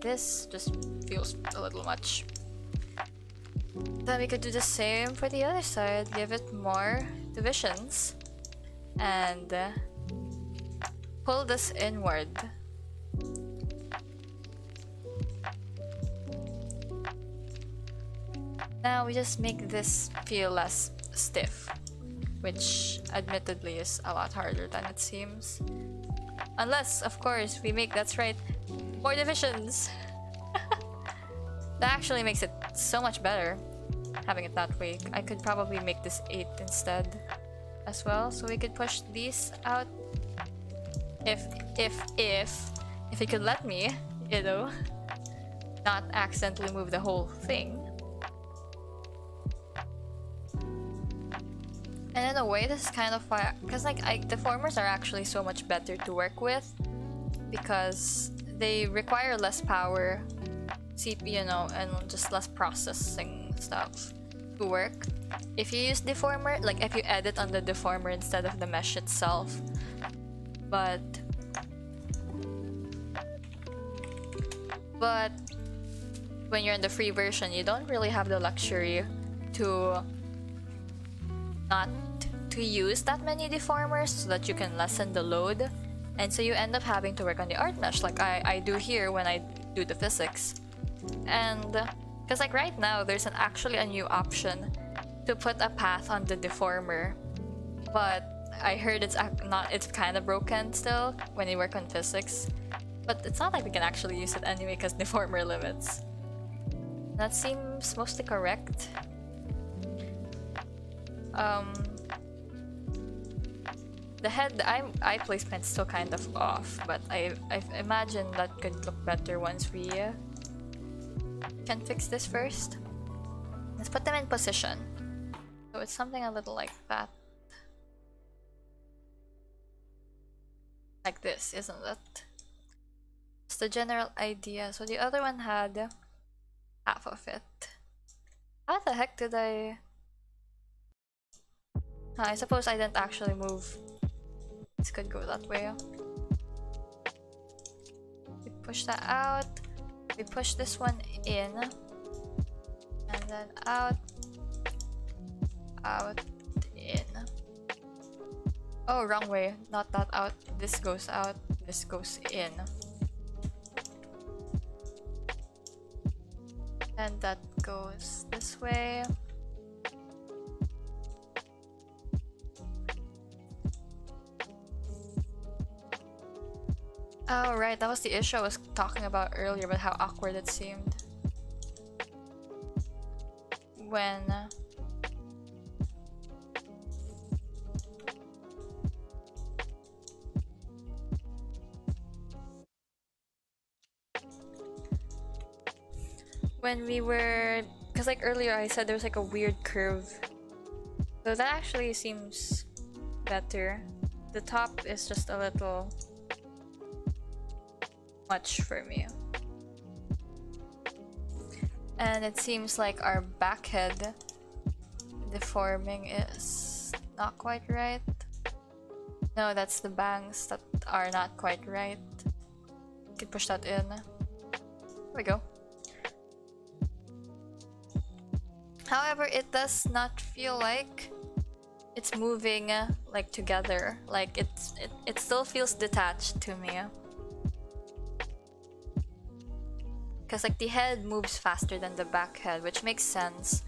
S1: This just feels a little much. Then we could do the same for the other side, give it more divisions. And pull this inward. Now we just make this feel less stiff, which admittedly is a lot harder than it seems. Unless, of course, we make, that's right, more divisions. That actually makes it so much better, having it that way. I could probably make this 8 instead as well, so we could push these out. If it could let me, you know, not accidentally move the whole thing. And in a way, this is kind of why, because like deformers are actually so much better to work with because they require less power, CPU, you know, and just less processing stuff to work. If you use deformer, like if you edit on the deformer instead of the mesh itself, but when you're in the free version, you don't really have the luxury to not to use that many deformers so that you can lessen the load, and so you end up having to work on the art mesh like I do here when I do the physics. And because like right now there's actually a new option to put a path on the deformer, but I heard it's kind of broken still when you work on physics, but it's not like we can actually use it anyway because deformer limits. That seems mostly correct. The head, eye placement's still kind of off, but I imagine that could look better once we can fix this first. Let's put them in position. So it's something a little like that. Like this, isn't it? It's the general idea. So the other one had half of it. How the heck did I... I suppose I didn't actually move. This could go that way. We push that out. We push this one in. And then out. Out. In. Oh, wrong way. Not that out. This goes out. This goes in. And that goes this way. Oh, right. That was the issue I was talking about earlier, about how awkward it seemed. When we were... Because like earlier I said there was like a weird curve. So that actually seems better. The top is just a little much for me. And it seems like our back head deforming is not quite right. No, that's the bangs that are not quite right. You can push that in. There we go. However, it does not feel like it's moving like together. Like it still feels detached to me. Because like the head moves faster than the back head, which makes sense.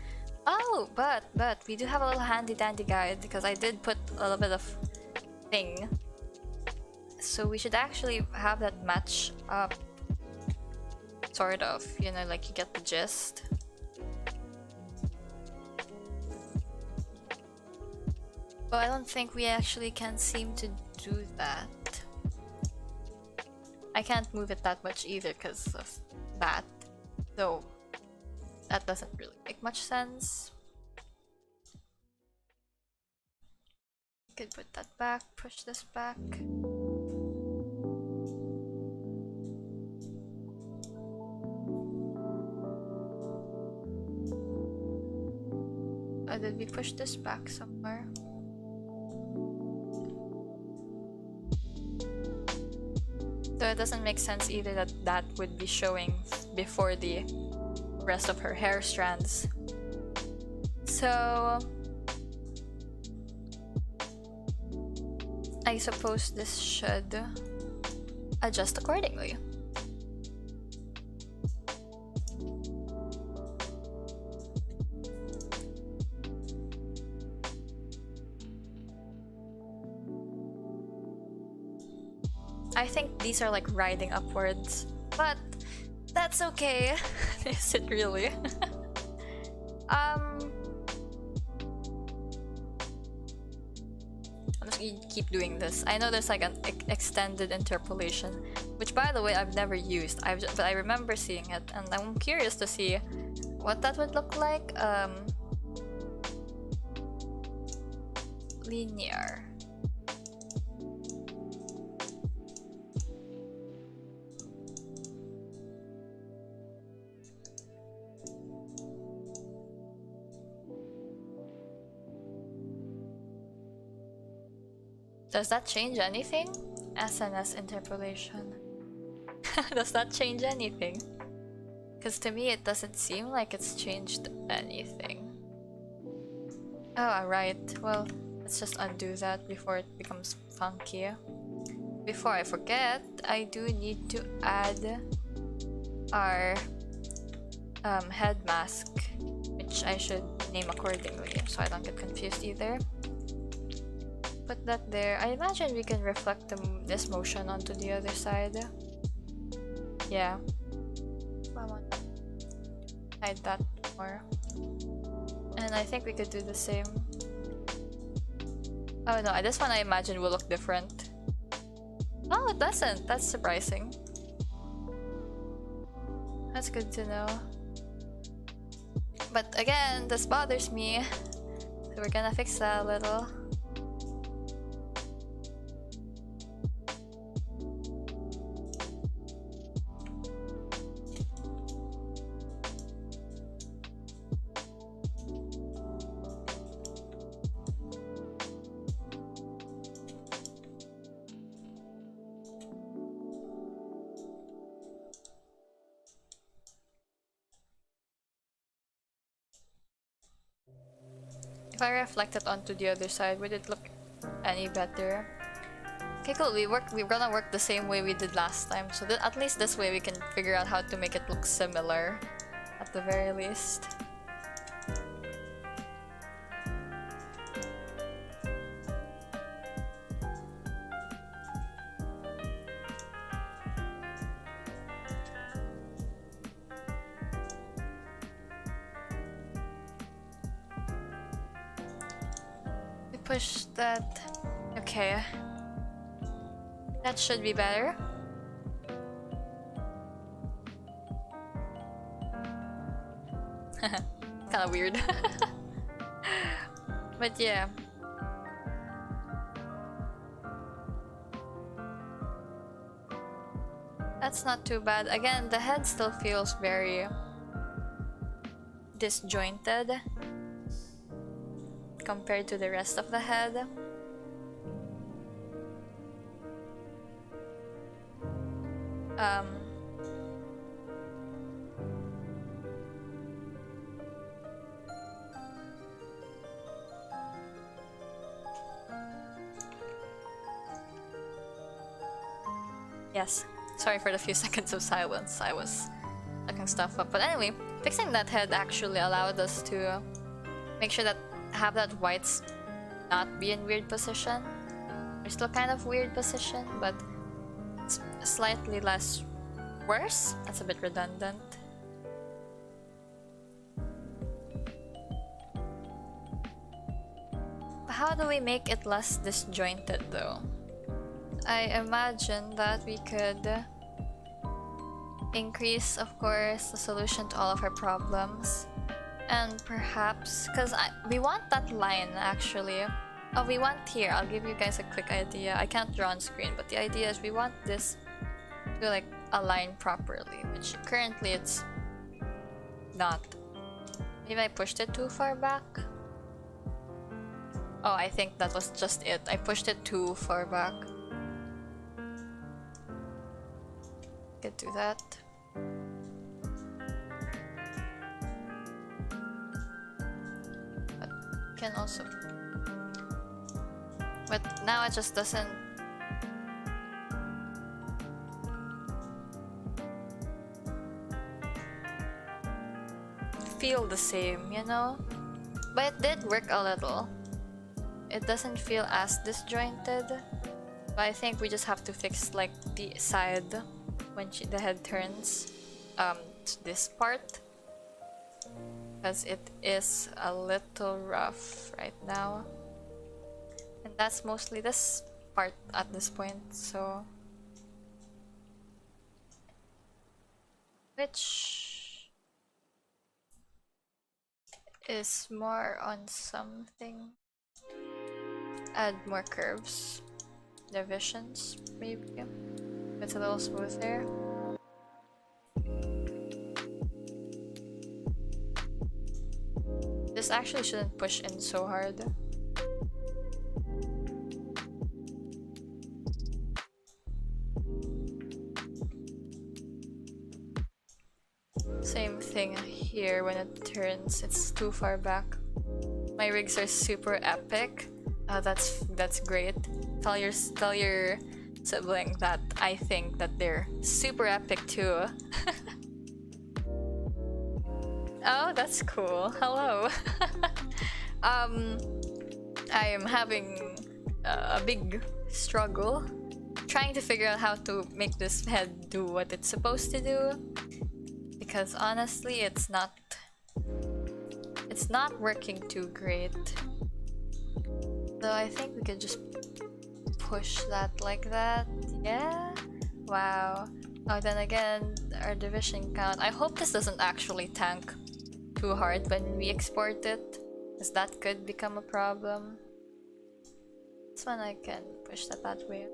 S1: Oh, but we do have a little handy dandy guide because I did put a little bit of thing. So we should actually have that match up. Sort of, you know, like you get the gist. But I don't think we actually can seem to do that. I can't move it that much either because of that. So that doesn't really make much sense. Could put that back, push this back. Did we push this back somewhere? So it doesn't make sense either that that would be showing before the rest of her hair strands. So I suppose this should adjust accordingly. I think these are like riding upwards, but that's okay. Is it really? I'm just gonna keep doing this. I know there's like an extended interpolation, which by the way I've never used. But I remember seeing it, and I'm curious to see what that would look like. Linear. Does that change anything? SNS interpolation. Does that change anything? Because to me it doesn't seem like it's changed anything. Oh, right. Well, let's just undo that before it becomes funky. Before I forget, I do need to add our head mask, which I should name accordingly so I don't get confused either. Put that there. I imagine we can reflect this motion onto the other side. Yeah. I want to hide that more. And I think we could do the same. Oh no, this one I imagine will look different. Oh, it doesn't. That's surprising. That's good to know. But again, this bothers me. So we're gonna fix that a little. If I reflect it onto the other side, would it look any better? Okay, cool. We're gonna work the same way we did last time. So at least this way we can figure out how to make it look similar, at the very least. Push that. Okay. That should be better. Kinda weird. But yeah. That's not too bad. Again, the head still feels very disjointed compared to the rest of the head. Yes, sorry for the few seconds of silence. I was looking stuff up. But anyway, fixing that head actually allowed us to make sure that have that whites not be in weird position. They're still kind of weird position, but it's slightly less worse. That's a bit redundant. How do we make it less disjointed though? I imagine that we could increase, of course, the solution to all of our problems. And perhaps, because we want that line actually. Oh, we want here, I'll give you guys a quick idea. I can't draw on screen, but the idea is we want this to like align properly, which currently it's not. Maybe I pushed it too far back? Oh, I think that was just it. I pushed it too far back. Could do that. But can also. But now it just doesn't. Feel the same, you know? But it did work a little. It doesn't feel as disjointed. But I think we just have to fix like the side when the head turns to this part, because it is a little rough right now, and that's mostly this part at this point, so which is more on something. Add more curves, divisions maybe. It's a little smoother. This actually shouldn't push in so hard. Same thing here when it turns, it's too far back. My rigs are super epic. That's great. Tell your sibling that I think that they're super epic too. Oh, that's cool. Hello. I am having a big struggle trying to figure out how to make this head do what it's supposed to do, because honestly it's not working too great. So I think we could just push that like that. Yeah? Wow. Oh, then again, our division count. I hope this doesn't actually tank too hard when we export it, because that could become a problem. This one I can push that way.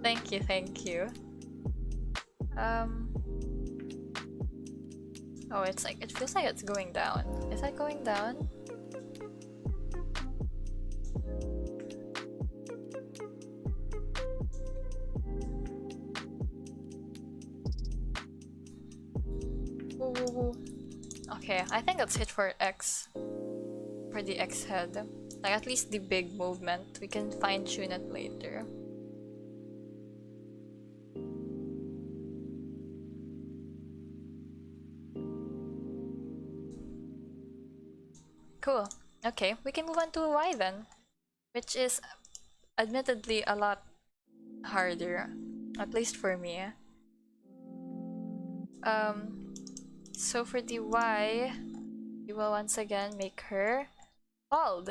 S1: Thank you, thank you. Oh, it's like, it feels like it's going down. Is that going down? Ooh. Okay, I think let's hit for X. For the X head. Like at least the big movement. We can fine tune it later. Cool. Okay, we can move on to Y then. Which is admittedly a lot harder. At least for me. So for the Y, we will once again make her bald.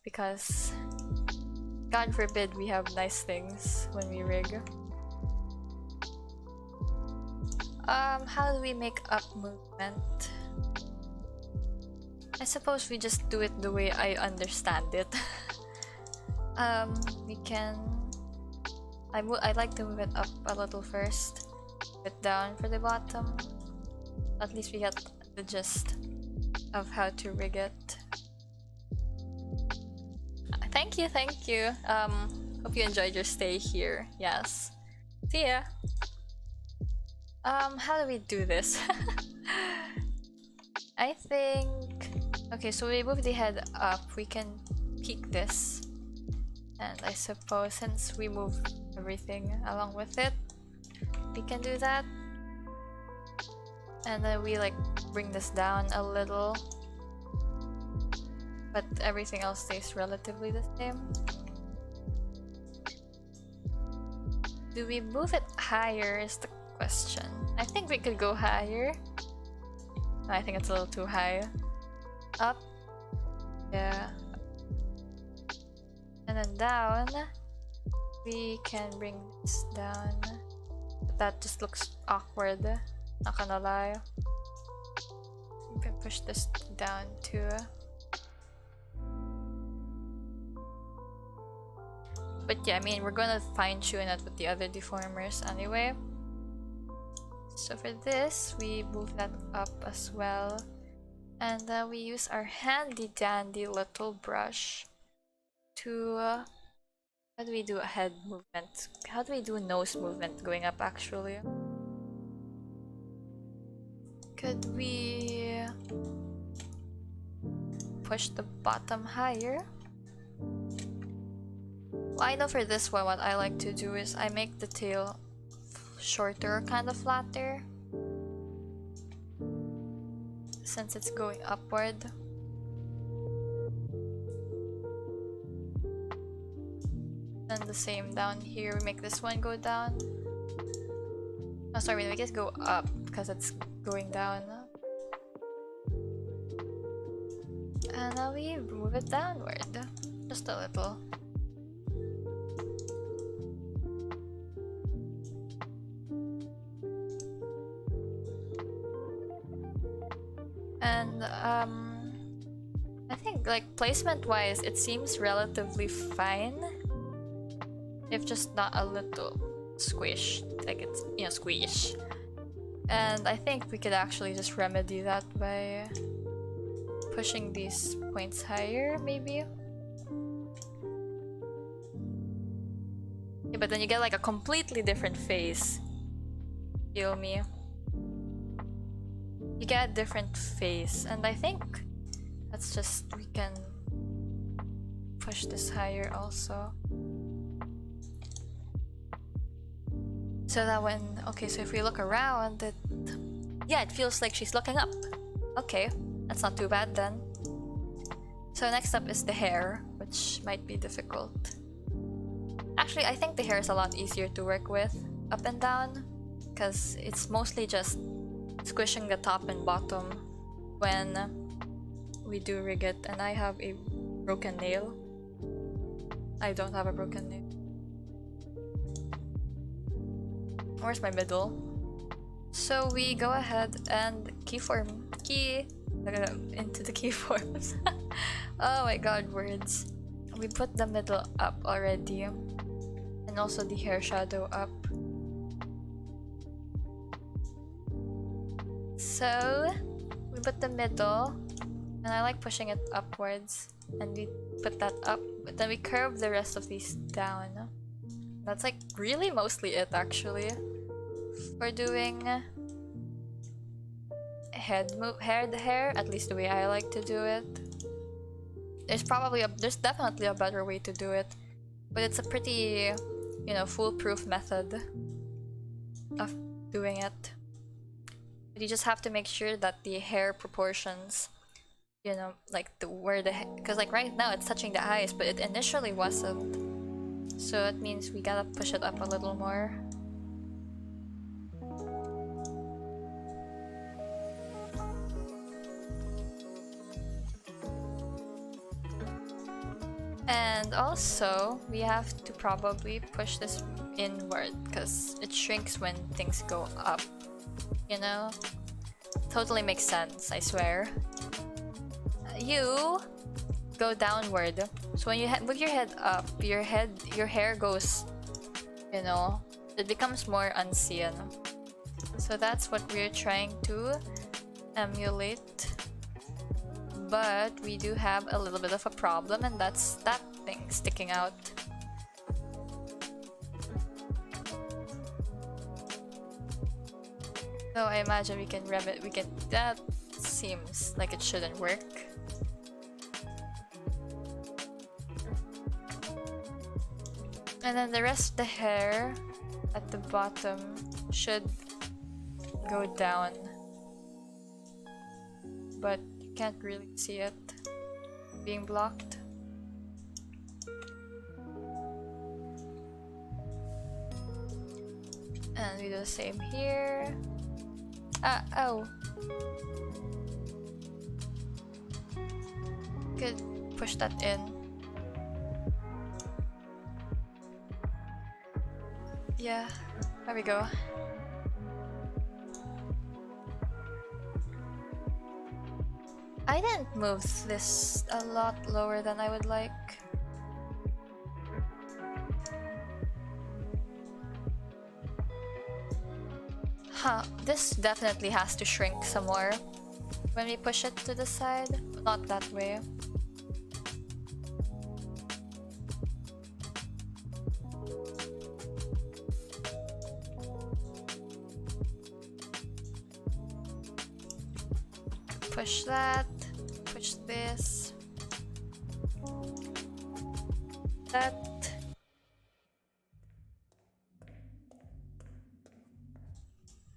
S1: Because God forbid we have nice things when we rig. How do we make up movement? I suppose we just do it the way I understand it. We can... I like to move it up a little first. Put down for the bottom. At least we get the gist of how to rig it. Thank you, thank you. Hope you enjoyed your stay here. Yes. See ya. How do we do this? I think... Okay, so we move the head up, we can peek this. And I suppose since we move everything along with it, we can do that. And then we like bring this down a little. But everything else stays relatively the same. Do we move it higher is the question. I think we could go higher. I think it's a little too high. Up. Yeah. And then down. We can bring this down. But that just looks awkward. Not gonna lie. We can push this down too. But yeah, I mean, we're gonna fine tune it with the other deformers anyway. So for this, we move that up as well. And then we use our handy dandy little brush to... how do we do a head movement? How do we do a nose movement going up actually? Could we push the bottom higher? Well, I know for this one what I like to do is I make the tail shorter, kind of flatter, since it's going upward. And the same down here, we make this one go down. Oh, sorry, we make it go up because it's going down. And now we move it downward, just a little. And I think like placement wise it seems relatively fine, if just not a little squished, like it's, you know, squish. And I think we could actually just remedy that by pushing these points higher, maybe. Yeah, but then you get like a completely different face. Feel me? You get a different face, and I think that's just, we can push this higher also. So that when, okay, so if we look around, it, yeah, it feels like she's looking up. Okay, that's not too bad then. So next up is the hair, which might be difficult. Actually, I think the hair is a lot easier to work with, up and down, because it's mostly just squishing the top and bottom when we do rig it. And I have a broken nail. I don't have a broken nail. Where's my middle? So we go ahead and key into the keyforms. Oh my god, words. We put the middle up already, and also the hair shadow up. So we put the middle, and I like pushing it upwards, and we put that up, but then we curve the rest of these down. That's like really mostly it actually for doing hair, at least the way I like to do it. There's definitely a better way to do it, but it's a pretty, you know, foolproof method of doing it. But you just have to make sure that the hair proportions, you know, like because like right now it's touching the eyes, but it initially wasn't. So it means we gotta push it up a little more. And also, we have to probably push this inward because it shrinks when things go up. You know? Totally makes sense, I swear. You go downward. So when you move your head up, your hair goes, you know, it becomes more unseen. So that's what we're trying to emulate. But we do have a little bit of a problem, and that's that thing sticking out. So I imagine we can rev it. That seems like it shouldn't work. And then the rest of the hair at the bottom should go down, but you can't really see it being blocked. And we do the same here. Oh. Could push that in. Yeah, there we go. I didn't move this a lot lower than I would like. Huh, this definitely has to shrink some more when we push it to the side. Not that way. Push that, push this, that.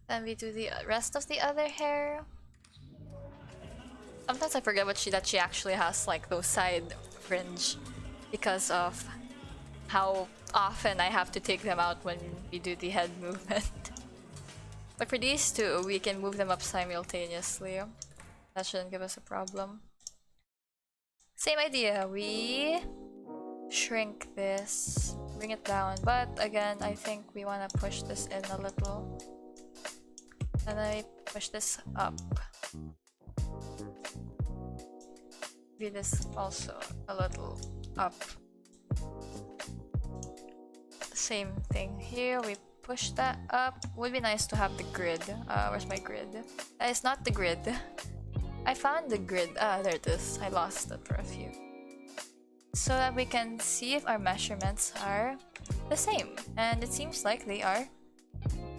S1: Then we do the rest of the other hair. Sometimes I forget that she actually has like those side fringe because of how often I have to take them out when we do the head movement. But for these two, we can move them up simultaneously. That shouldn't give us a problem. Same idea, we shrink this, bring it down, but again, I think we want to push this in a little. And I push this up. Do this also a little up. Same thing here, we push that up. Would be nice to have the grid. Where's my grid? It's not the grid. I found the grid. There it is. I lost it for a few. So that we can see if our measurements are the same. And it seems like they are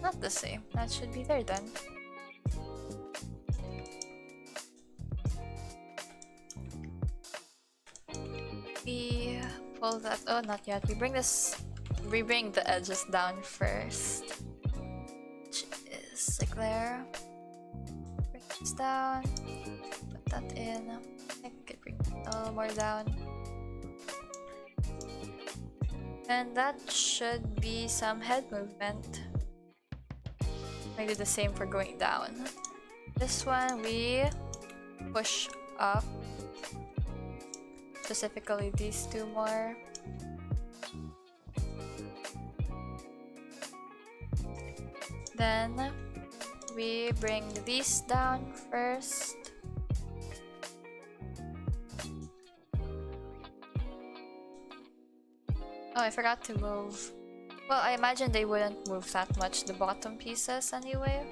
S1: not the same. That should be there then. We pull that. Oh, not yet. We bring the edges down first. Which is like there. Bring this down. Put that in. I could bring it a little more down. And that should be some head movement. I do the same for going down. This one we push up. Specifically these two more. Then we bring these down first. Oh, I forgot to move. Well, I imagine they wouldn't move that much, the bottom pieces anyway.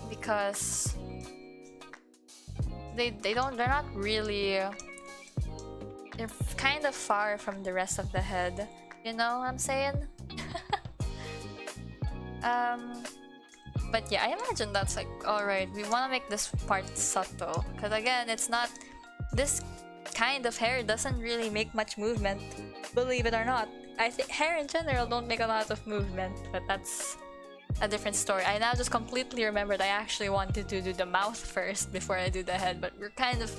S1: Because they're not really, they're kind of far from the rest of the head. You know what I'm saying? But yeah, I imagine that's like, alright, we want to make this part subtle. Because again, it's not... This kind of hair doesn't really make much movement, believe it or not. I think hair in general don't make a lot of movement, but that's a different story. I now just completely remembered I actually wanted to do the mouth first before I do the head, but we're kind of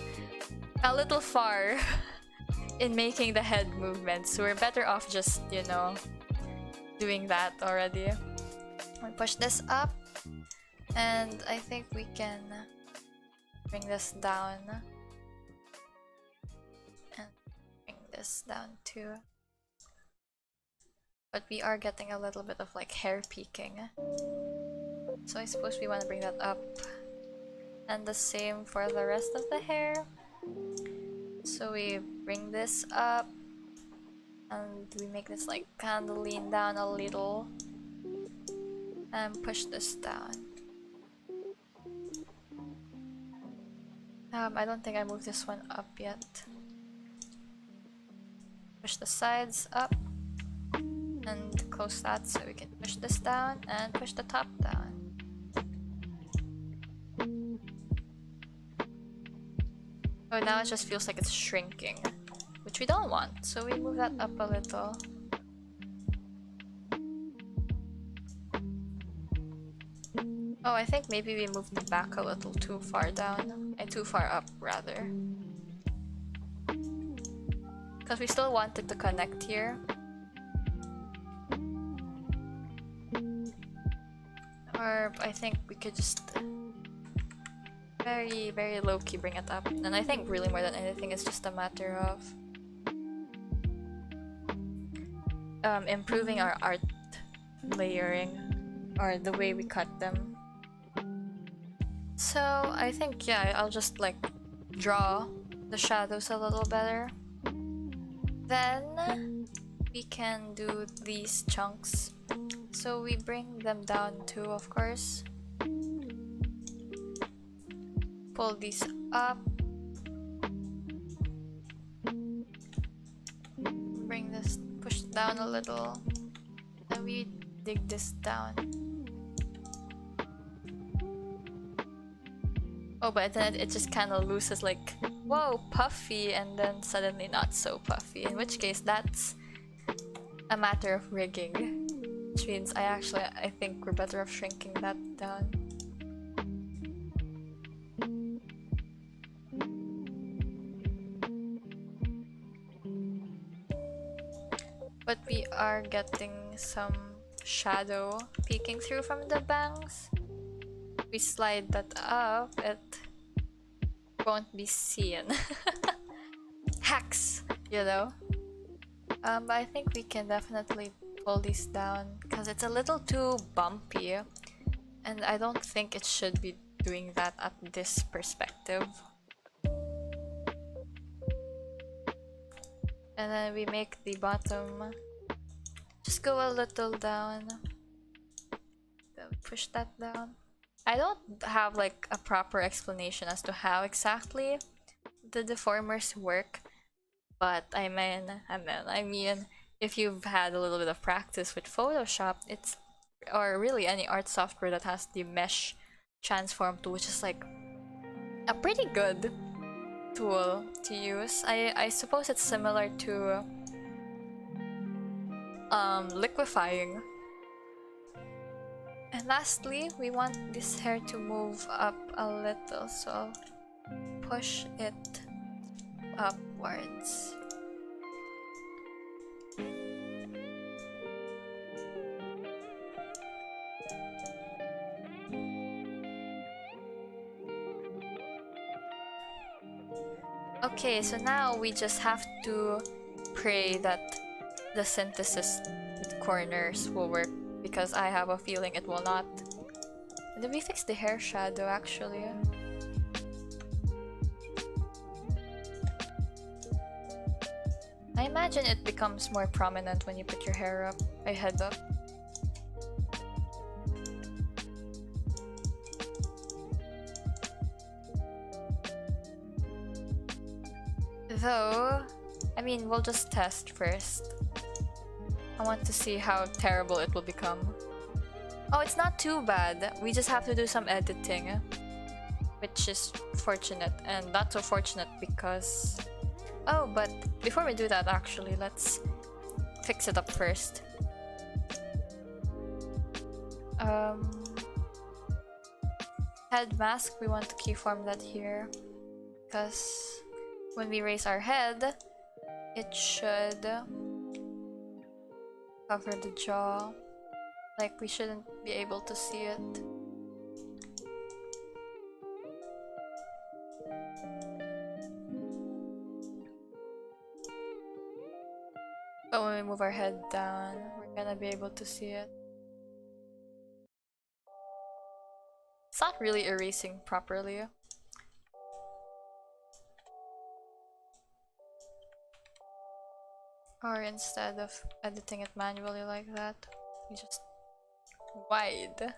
S1: a little far in making the head movement, so we're better off just, you know, doing that already. We push this up, and I think we can bring this down. And bring this down too. But we are getting a little bit of like hair peeking. So I suppose we want to bring that up. And the same for the rest of the hair. So we bring this up. And we make this like kind of lean down a little. And push this down. I don't think I moved this one up yet. Push the sides up. And close that so we can push this down and push the top down. Oh, now it just feels like it's shrinking, which we don't want, so we move that up a little. Oh, I think maybe we moved it back a little too far down, and too far up rather. Because we still want it to connect here. Or I think we could just very, very low-key bring it up. And I think really more than anything it's just a matter of improving our art layering or the way we cut them. So I think, yeah, I'll just like draw the shadows a little better. Then we can do these chunks. So we bring them down too, of course. Pull these up. Bring this, push it down a little. Then we dig this down. Oh, but then it just kind of loses like, whoa, puffy, and then suddenly not so puffy. In which case, that's a matter of rigging. Which means I think we're better off shrinking that down. But we are getting some shadow peeking through from the bangs. We slide that up, it won't be seen. Hacks, you know? But I think we can definitely pull these down because it's a little too bumpy and I don't think it should be doing that at this perspective. And then we make the bottom just go a little down. Push that down. I don't have like a proper explanation as to how exactly the deformers work, but I mean, if you've had a little bit of practice with Photoshop, or really any art software that has the mesh transform tool, which is like a pretty good tool to use. I suppose it's similar to liquefying. And lastly, we want this hair to move up a little, so push it upwards. Okay, so now we just have to pray that the synthesis corners will work, because I have a feeling it will not. Did we fix the hair shadow actually? I imagine it becomes more prominent when you put your hair up, head up. Though, I mean, we'll just test first. I want to see how terrible it will become. Oh, it's not too bad. We just have to do some editing, which is fortunate, and not so fortunate because... Oh, but before we do that, actually, let's fix it up first. Head mask, we want to keyform that here, because when we raise our head, it should cover the jaw. Like, we shouldn't be able to see it. But when we move our head down, we're gonna be able to see it. It's not really erasing properly. Or instead of editing it manually like that, we just wide.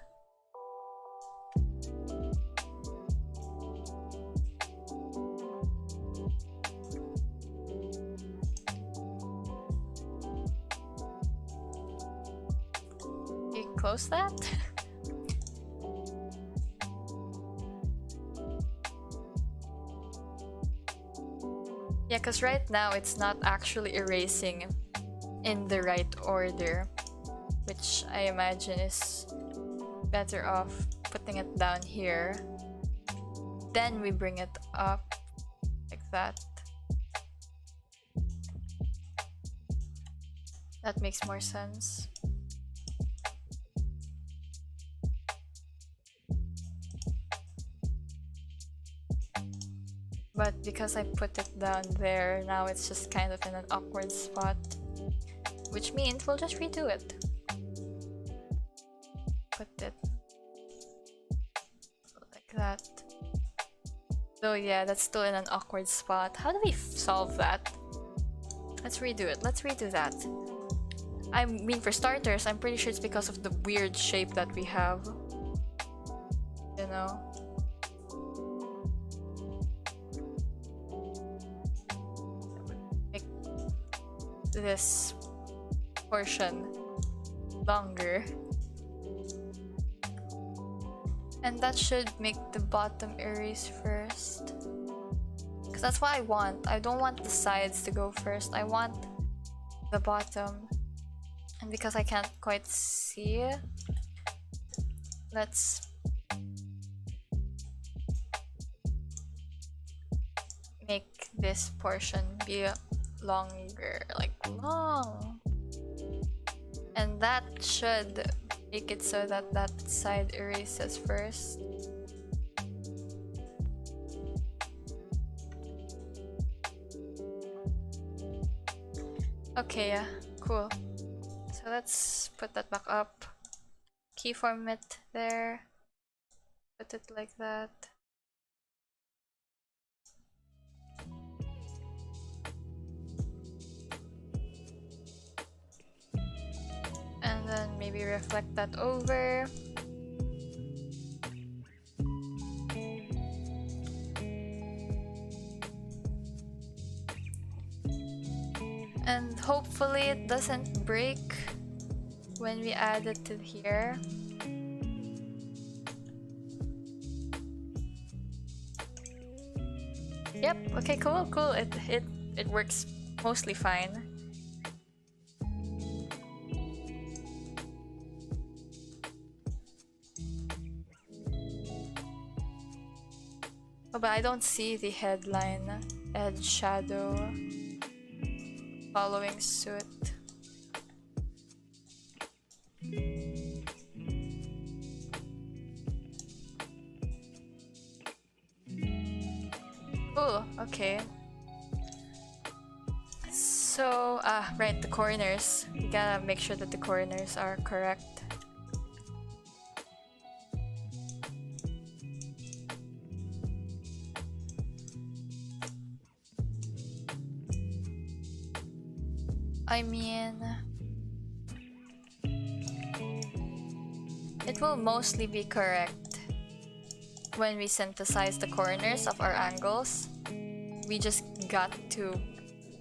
S1: You close that? Yeah, because right now it's not actually erasing in the right order, which I imagine is better off putting it down here. Then we bring it up like that. That makes more sense. But because I put it down there, now it's just kind of in an awkward spot. Which means we'll just redo it. Put it like that. So yeah, that's still in an awkward spot. How do we solve that? Let's redo it. Let's redo that. I mean, for starters, I'm pretty sure it's because of the weird shape that we have. You know? Make this portion longer. And that should make the bottom erase first. Because that's what I want. I don't want the sides to go first. I want the bottom. And because I can't quite see, let's make this portion be longer, like long. And that should make it so that that side erases first. Okay, yeah, cool. So let's put that back up. Keyform it there. Put it like that. And then maybe reflect that over. And hopefully it doesn't break when we add it to here. Yep, okay, cool, cool. It works mostly fine. Oh, but I don't see the headline, edge shadow following suit. Cool, okay. So, right, the corners. We gotta make sure that the corners are correct. I mean, it will mostly be correct when we synthesize the corners of our angles. We just got to,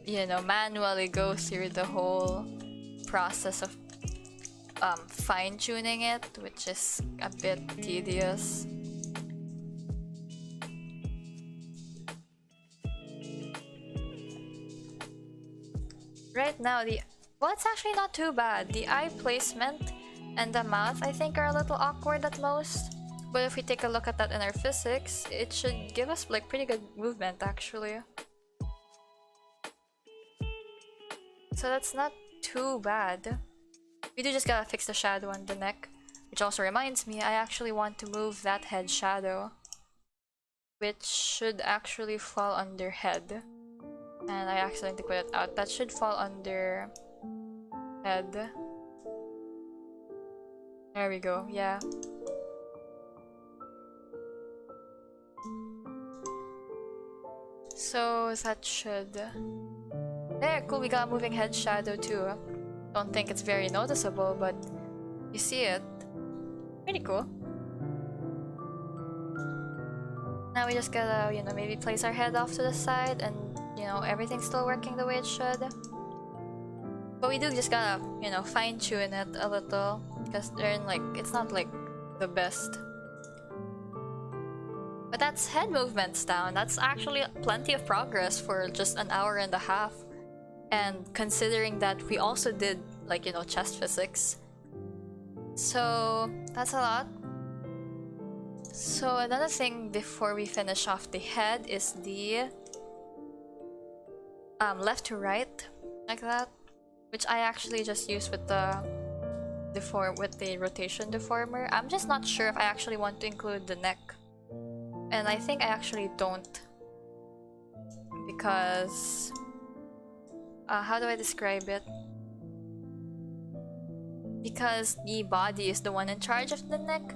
S1: you know, manually go through the whole process of fine-tuning it, which is a bit tedious. Right now, well, it's actually not too bad. The eye placement and the mouth, I think, are a little awkward at most. But if we take a look at that in our physics, it should give us like pretty good movement actually. So that's not too bad. We do just gotta fix the shadow on the neck. Which also reminds me, I actually want to move that head shadow, which should actually fall under head. And I accidentally put it out. That should fall under head. There we go, yeah. So that should... There, cool, we got a moving head shadow too. Don't think it's very noticeable, but you see it. Pretty cool. Now we just gotta, you know, maybe place our head off to the side and, you know, everything's still working the way it should. But we do just gotta, you know, fine-tune it a little, because they're in, like, it's not like the best. But that's head movements down. That's actually plenty of progress for just an hour and a half. And considering that we also did, like, you know, chest physics. So that's a lot. So another thing before we finish off the head is the left to right, like that, which I actually just use with the rotation deformer. I'm just not sure if I actually want to include the neck, and I think I actually don't, because how do I describe it? Because the body is the one in charge of the neck.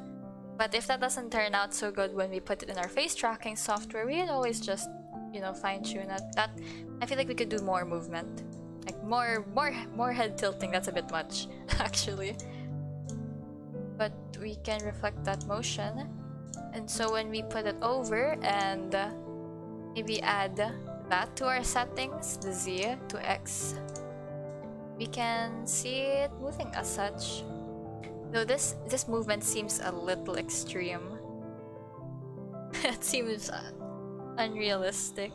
S1: But if that doesn't turn out so good when we put it in our face tracking software, we can always just, you know, fine-tune it. That I feel like we could do more movement, like more head tilting. That's a bit much, actually. But we can reflect that motion, and so when we put it over and maybe add that to our settings, the Z to X, we can see it moving as such. Though this movement seems a little extreme. It seems unrealistic.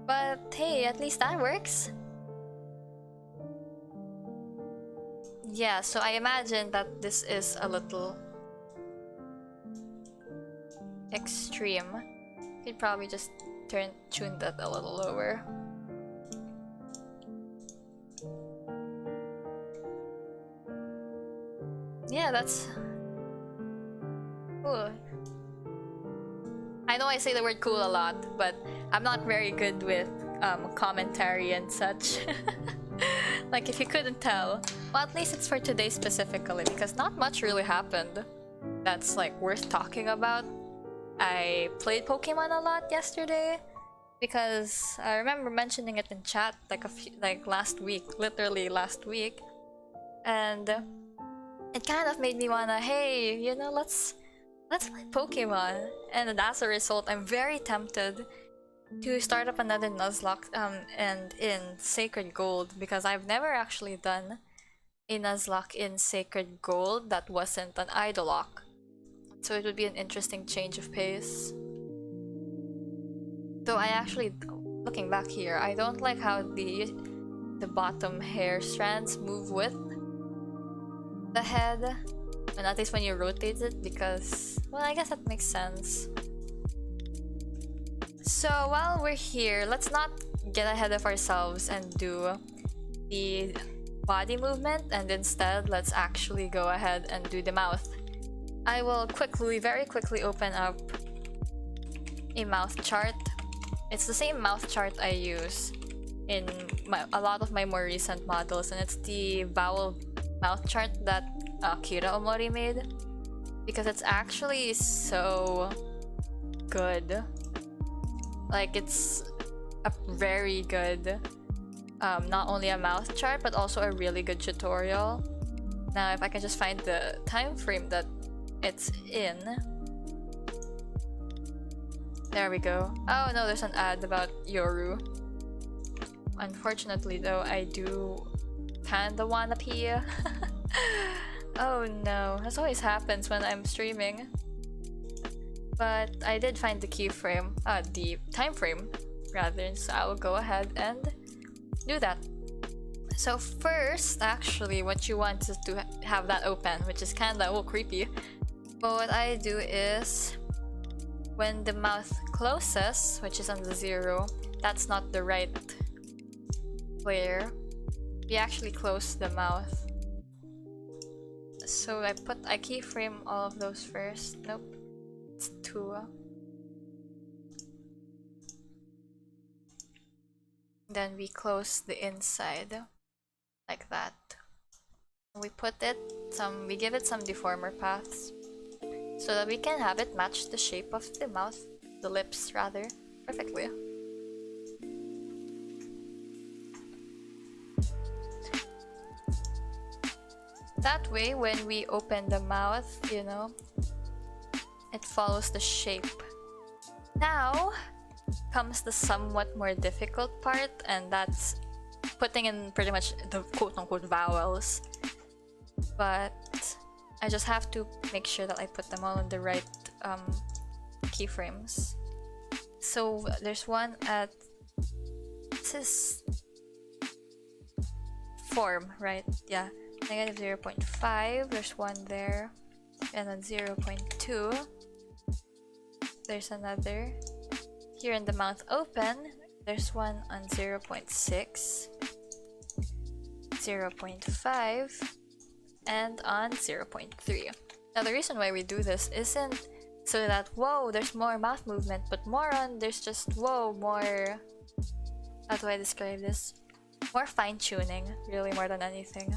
S1: But hey, at least that works. Yeah, so I imagine that this is a little extreme. Could probably just tune that a little lower. Yeah, that's cool. I know I say the word cool a lot, but I'm not very good with commentary and such. Like, if you couldn't tell. Well, at least it's for today specifically, because not much really happened that's like worth talking about. I played Pokemon a lot yesterday because I remember mentioning it in chat like last week, literally last week, and it kind of made me wanna, hey, you know, let's play Pokemon. And as a result, I'm very tempted to start up another Nuzlocke and in Sacred Gold, because I've never actually done a Nuzlocke in Sacred Gold that wasn't an Idolock. So it would be an interesting change of pace. Though I actually, looking back here, I don't like how the bottom hair strands move with the head, and at least when you rotate it, because, well, I guess that makes sense. So while we're here, let's not get ahead of ourselves and do the body movement, and instead let's actually go ahead and do the mouth. I will very quickly open up a mouth chart. It's the same mouth chart I use in a lot of my more recent models, and it's the vowel mouth chart that Kira Omori made, because it's actually so good. Like, it's a very good, not only a mouth chart, but also a really good tutorial. Now, if I can just find the time frame that it's in. There we go. Oh no, there's an ad about Yoru. Unfortunately though, I do kinda wanna pee. Oh no, this always happens when I'm streaming. But I did find the keyframe, the time frame rather, so I will go ahead and do that. So first, actually, what you want is to have that open, which is kinda creepy. But what I do is, when the mouth closes, which is on the 0, that's not the right player. We actually close the mouth. So I keyframe all of those first. Nope, it's 2. Then we close the inside like that. We give it some deformer paths so that we can have it match the shape of the mouth, the lips rather, perfectly. That way, when we open the mouth, you know, it follows the shape. Now comes the somewhat more difficult part, and that's putting in pretty much the quote-unquote vowels. But I just have to make sure that I put them all in the right keyframes. So there's one at, this is form, right? Yeah, negative 0.5, there's one there, and then 0.2, there's another. Here in the mouth open, there's one on 0.6, 0.5, and on 0.3. Now the reason why we do this isn't so that, whoa, there's more mouth movement, but more on, there's just, whoa, more, how do I describe this? More fine-tuning, really, more than anything.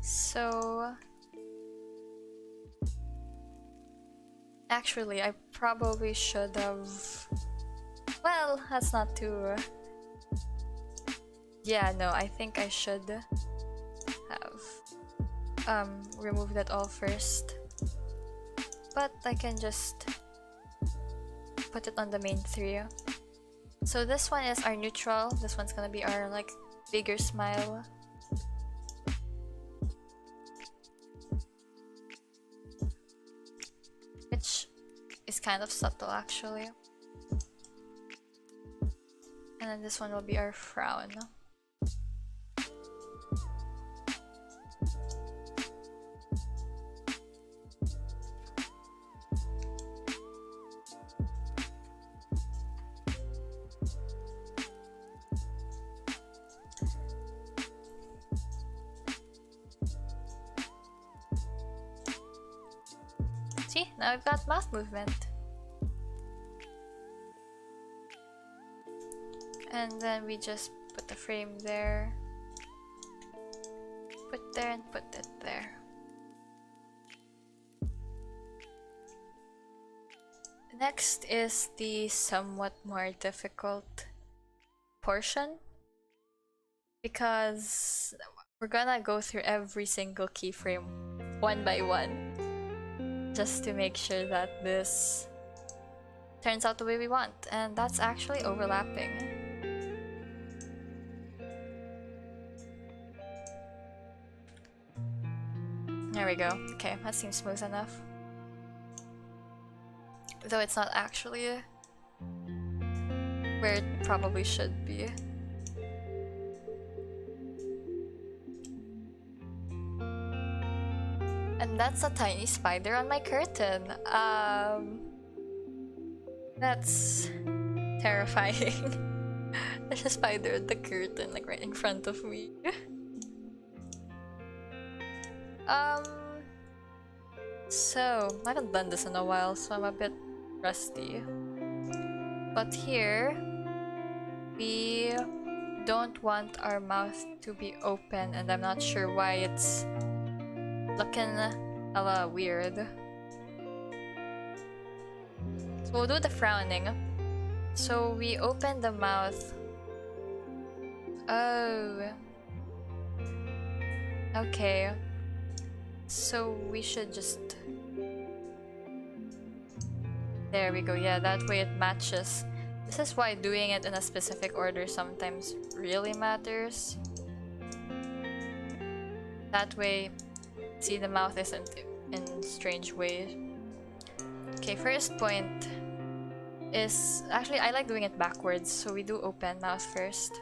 S1: So actually, I probably should have, well, that's not too, yeah, no, I think I should have removed that all first, but I can just put it on the main 3. So this one is our neutral, this one's gonna be our like bigger smile. Which is kind of subtle actually. And then this one will be our frown. See, now I've got mouth movement. And then we just put the frame there, put there, and put it there. Next is the somewhat more difficult portion, because we're gonna go through every single keyframe one by one, just to make sure that this turns out the way we want, and that's actually overlapping. There we go. Okay, that seems smooth enough. Though it's not actually where it probably should be. And that's a tiny spider on my curtain. That's terrifying. There's a spider at the curtain, like right in front of me. So I haven't done this in a while, so I'm a bit rusty. But here, we don't want our mouth to be open, and I'm not sure why it's looking a lot weird. So we'll do the frowning. So we open the mouth. Oh. Okay. So we should just There we go. Yeah, that way it matches. This is why doing it in a specific order sometimes really matters. That way, see, the mouth isn't in strange ways. Okay, first point is... Actually, I like doing it backwards, so we do open mouth first.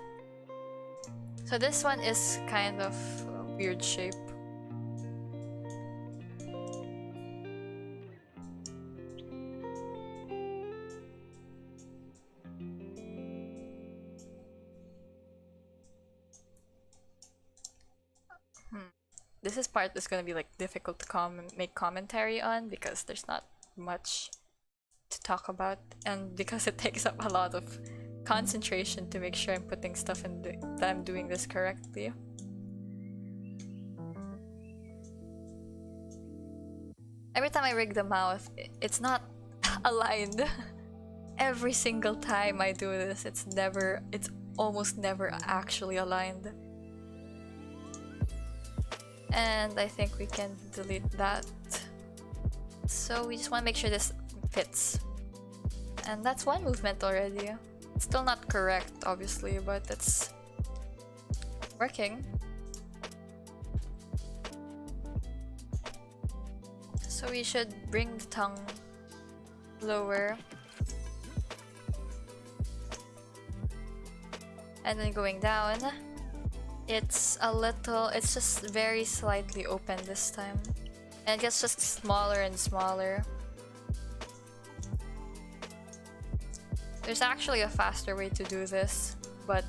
S1: So this one is kind of a weird shape. This is part that's gonna be like difficult to make commentary on because there's not much to talk about, and because it takes up a lot of concentration to make sure I'm putting stuff in that I'm doing this correctly. Every time I rig the mouth, it's not aligned. Every single time I do this, it's almost never actually aligned. And I think we can delete that. So we just want to make sure this fits. And that's one movement already. It's still not correct, obviously, but it's working. So we should bring the tongue lower. And then going down. It's just very slightly open this time. And it gets just smaller and smaller. There's actually a faster way to do this, but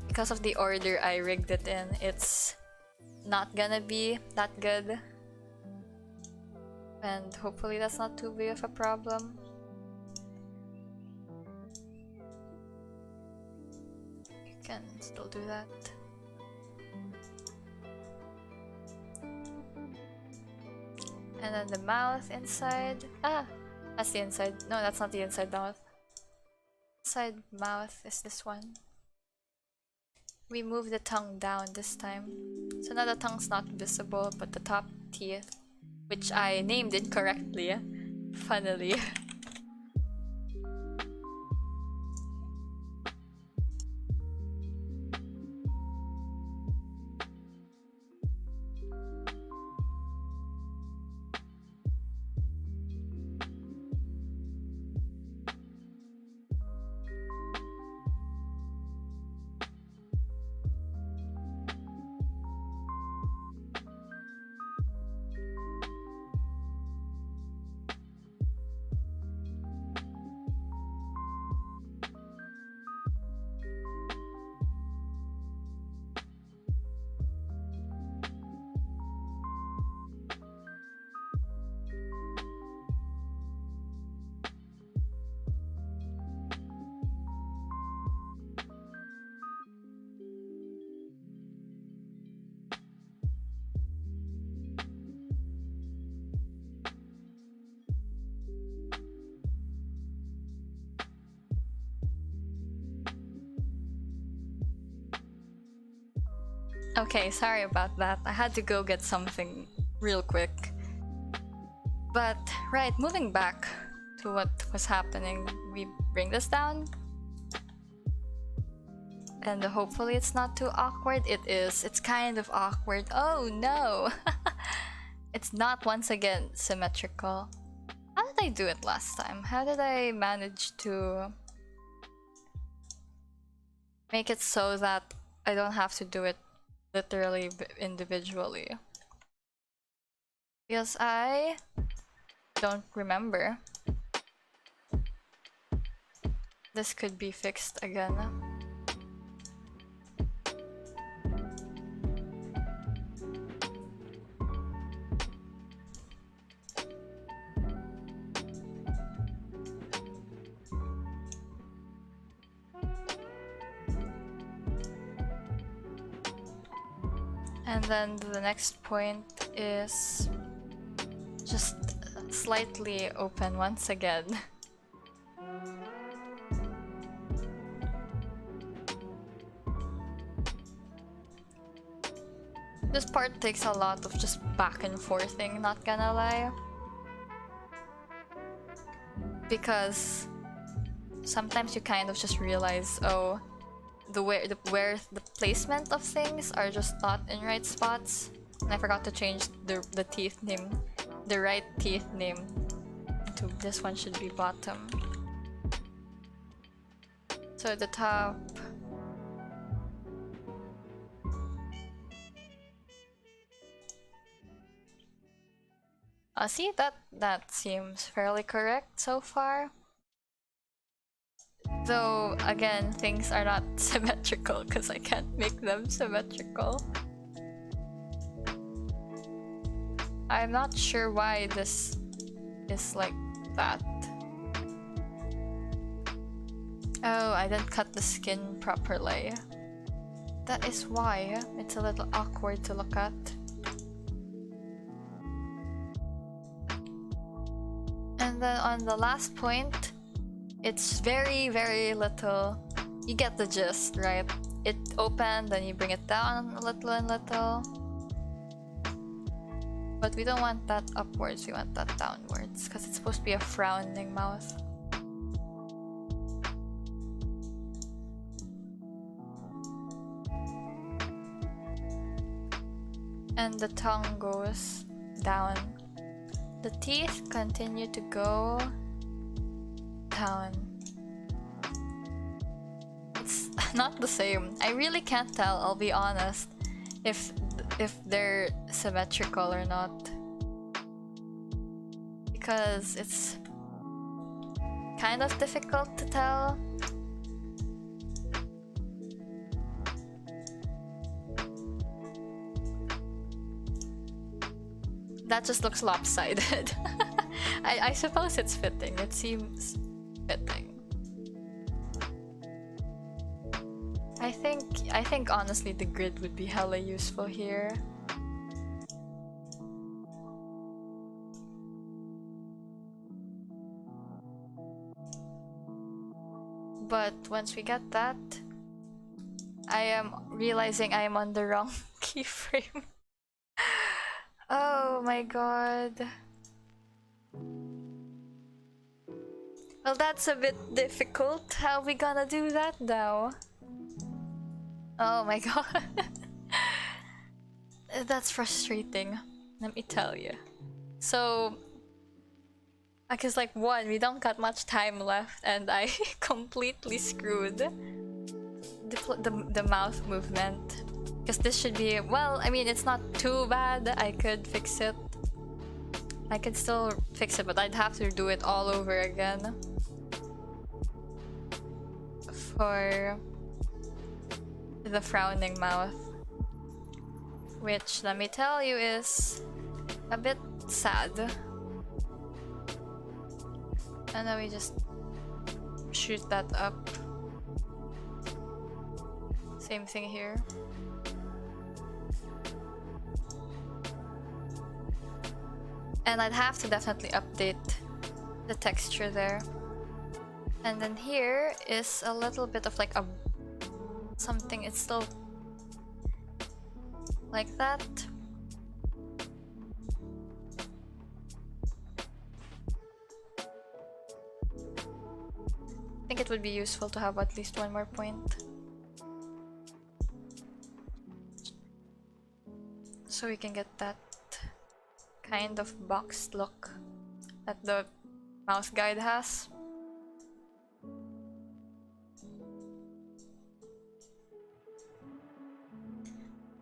S1: because of the order I rigged it in, it's not gonna be that good. And hopefully that's not too big of a problem. You can still do that. And then the mouth inside. Ah! That's the inside. No, that's not the inside mouth. Inside mouth is this one. We move the tongue down this time. So now the tongue's not visible, but the top teeth, which I named incorrectly, funnily. Okay, sorry about that. I had to go get something real quick. But, right, moving back to what was happening, we bring this down. And hopefully it's not too awkward. It is. It's kind of awkward. Oh no! It's not once again symmetrical. How did I do it last time? How did I manage to make it so that I don't have to do it literally individually? Because I don't remember. This could be fixed again. And then the next point is just slightly open once again. This part takes a lot of just back and forthing, not gonna lie. because sometimes you kind of just realize, oh, where the placement of things are just not in right spots. And I forgot to change the teeth name, the right teeth name to this one should be bottom. So the top. See, that seems fairly correct so far. Though, again, things are not symmetrical because I can't make them symmetrical. I'm not sure why this is like that. Oh, I didn't cut the skin properly. That is why it's a little awkward to look at. And then on the last point, it's very, very little. You get the gist, right? It opened, then you bring it down a little and little. But we don't want that upwards, we want that downwards, because it's supposed to be a frowning mouth. And the tongue goes down. The teeth continue to go down. It's not the same. I really can't tell, I'll be honest, if they're symmetrical or not. Because it's kind of difficult to tell. That just looks lopsided. I suppose it's fitting. It seems fitting. I think honestly the grid would be hella useful here. But once we get that, I am realizing I am on the wrong keyframe. Oh my god. Well, that's a bit difficult. How are we gonna do that now? Oh my god. That's frustrating, let me tell you. So, because like one, we don't got much time left and I completely screwed the mouth movement. Because this should be, well, I mean, it's not too bad. I could fix it. I could still fix it, but I'd have to do it all over again. For the frowning mouth. Which, let me tell you, is a bit sad. And then we just shoot that up. Same thing here. And I'd have to definitely update the texture there. And then here is a little bit of like a something, it's still like that. I think it would be useful to have at least one more point. So we can get that kind of boxed look that the mouse guide has.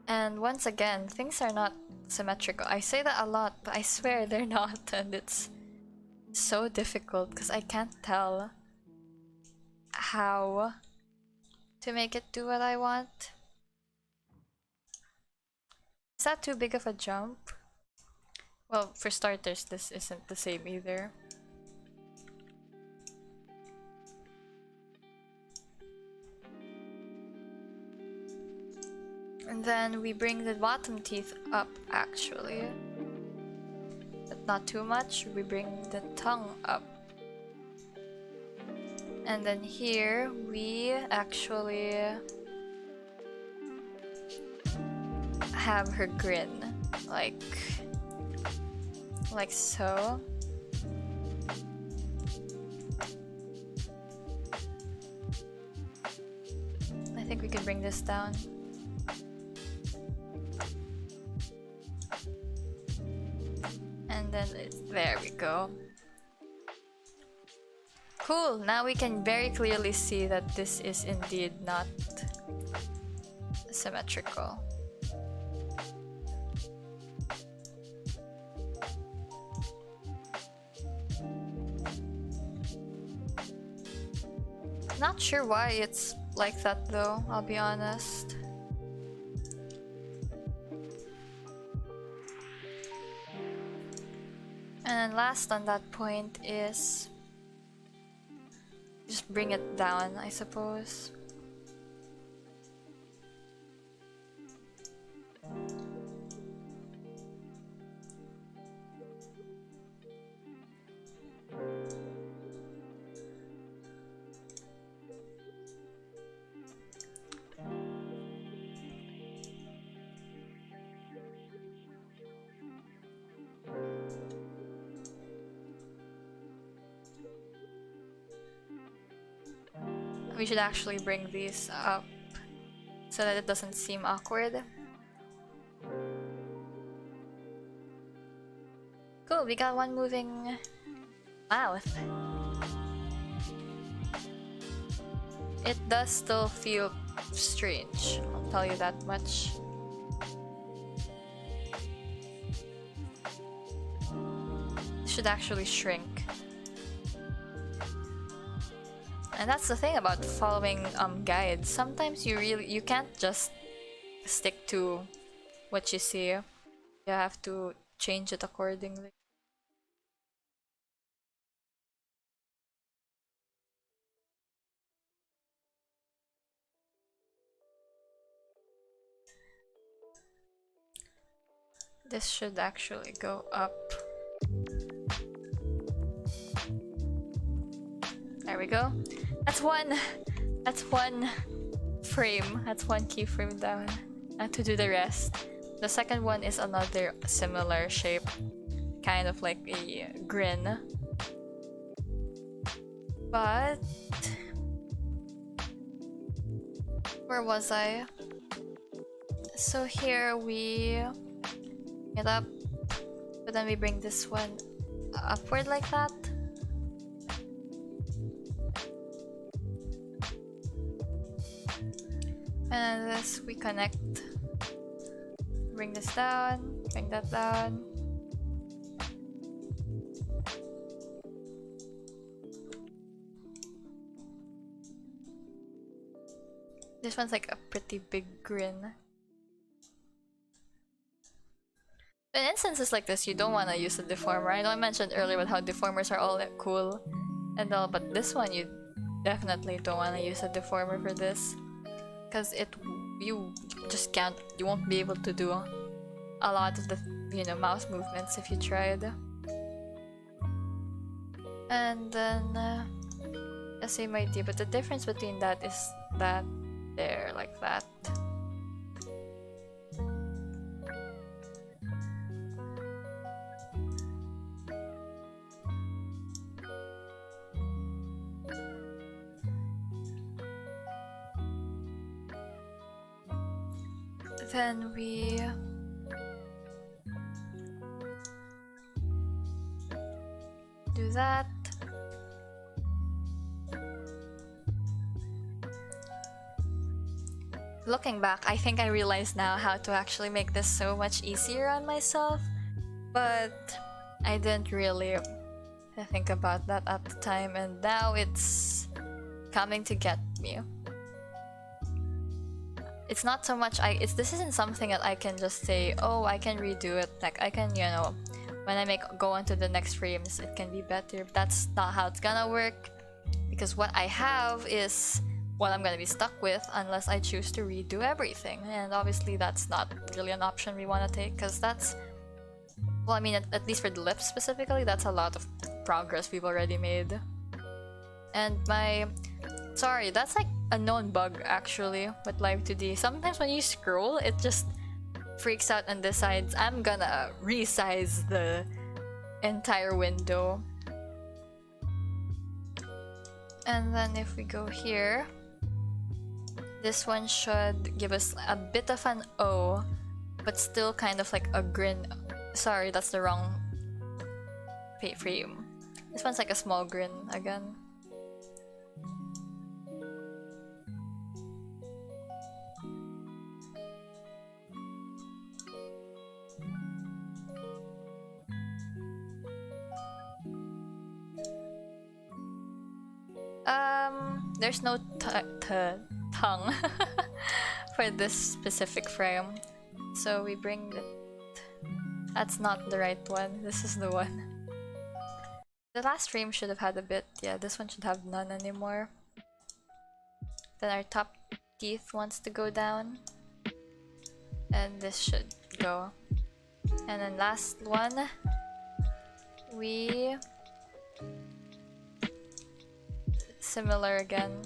S1: And once again, things are not symmetrical. I say that a lot, but I swear they're not, and it's so difficult because I can't tell how to make it do what I want. Is that too big of a jump? Well, for starters, this isn't the same either. And then we bring the bottom teeth up, actually. But not too much. We bring the tongue up. And then here, we actually have her grin. Like so. think we could bring this down. And then there we go. Cool, now we can very clearly see that this is indeed not symmetrical. Not sure why it's like that though, I'll be honest. And then last on that point is just bring it down, I suppose. We should actually bring these up so that it doesn't seem awkward. Cool, we got one moving mouth. It does still feel strange, I'll tell you that much. It should actually shrink. And that's the thing about following guides. Sometimes you can't just stick to what you see. You have to change it accordingly. This should actually go up. There we go. That's one frame. That's one keyframe down. And to do the rest. The second one is another similar shape. Kind of like a grin. But where was I? So here we get up, but then we bring this one upward like that. And this we connect. Bring this down, bring that down. This one's like a pretty big grin. In instances like this, you don't want to use a deformer. I know I mentioned earlier about how deformers are all cool and all, but this one you definitely don't want to use a deformer for this. Because you just can't, you won't be able to do a lot of the, mouse movements if you tried. And then, the same idea, but the difference between that is that there, like that. Then we do that. Looking back, I think I realize now how to actually make this so much easier on myself, but I didn't really think about that at the time, and now it's coming to get me. It's not so much this isn't something that I can just say, oh, I can redo it. Like I can, when I go on to the next frames, it can be better. That's not how it's gonna work, because what I have is what I'm gonna be stuck with unless I choose to redo everything. And obviously that's not really an option we want to take, because that's, well, I mean, at least for the lips specifically, that's a lot of progress we've already made. And sorry, that's like a known bug actually with Live2D. Sometimes when you scroll, it just freaks out and decides I'm gonna resize the entire window. And then if we go here, This one should give us a bit of an O, but still kind of like a grin. Sorry, that's the wrong frame. This one's like a small grin again. There's no tongue for this specific frame, so we bring the. That's not the right one. This is the one. The last frame should have had a bit. Yeah, this one should have none anymore. Then our top teeth wants to go down, and this should go. And then last one, we. Similar again.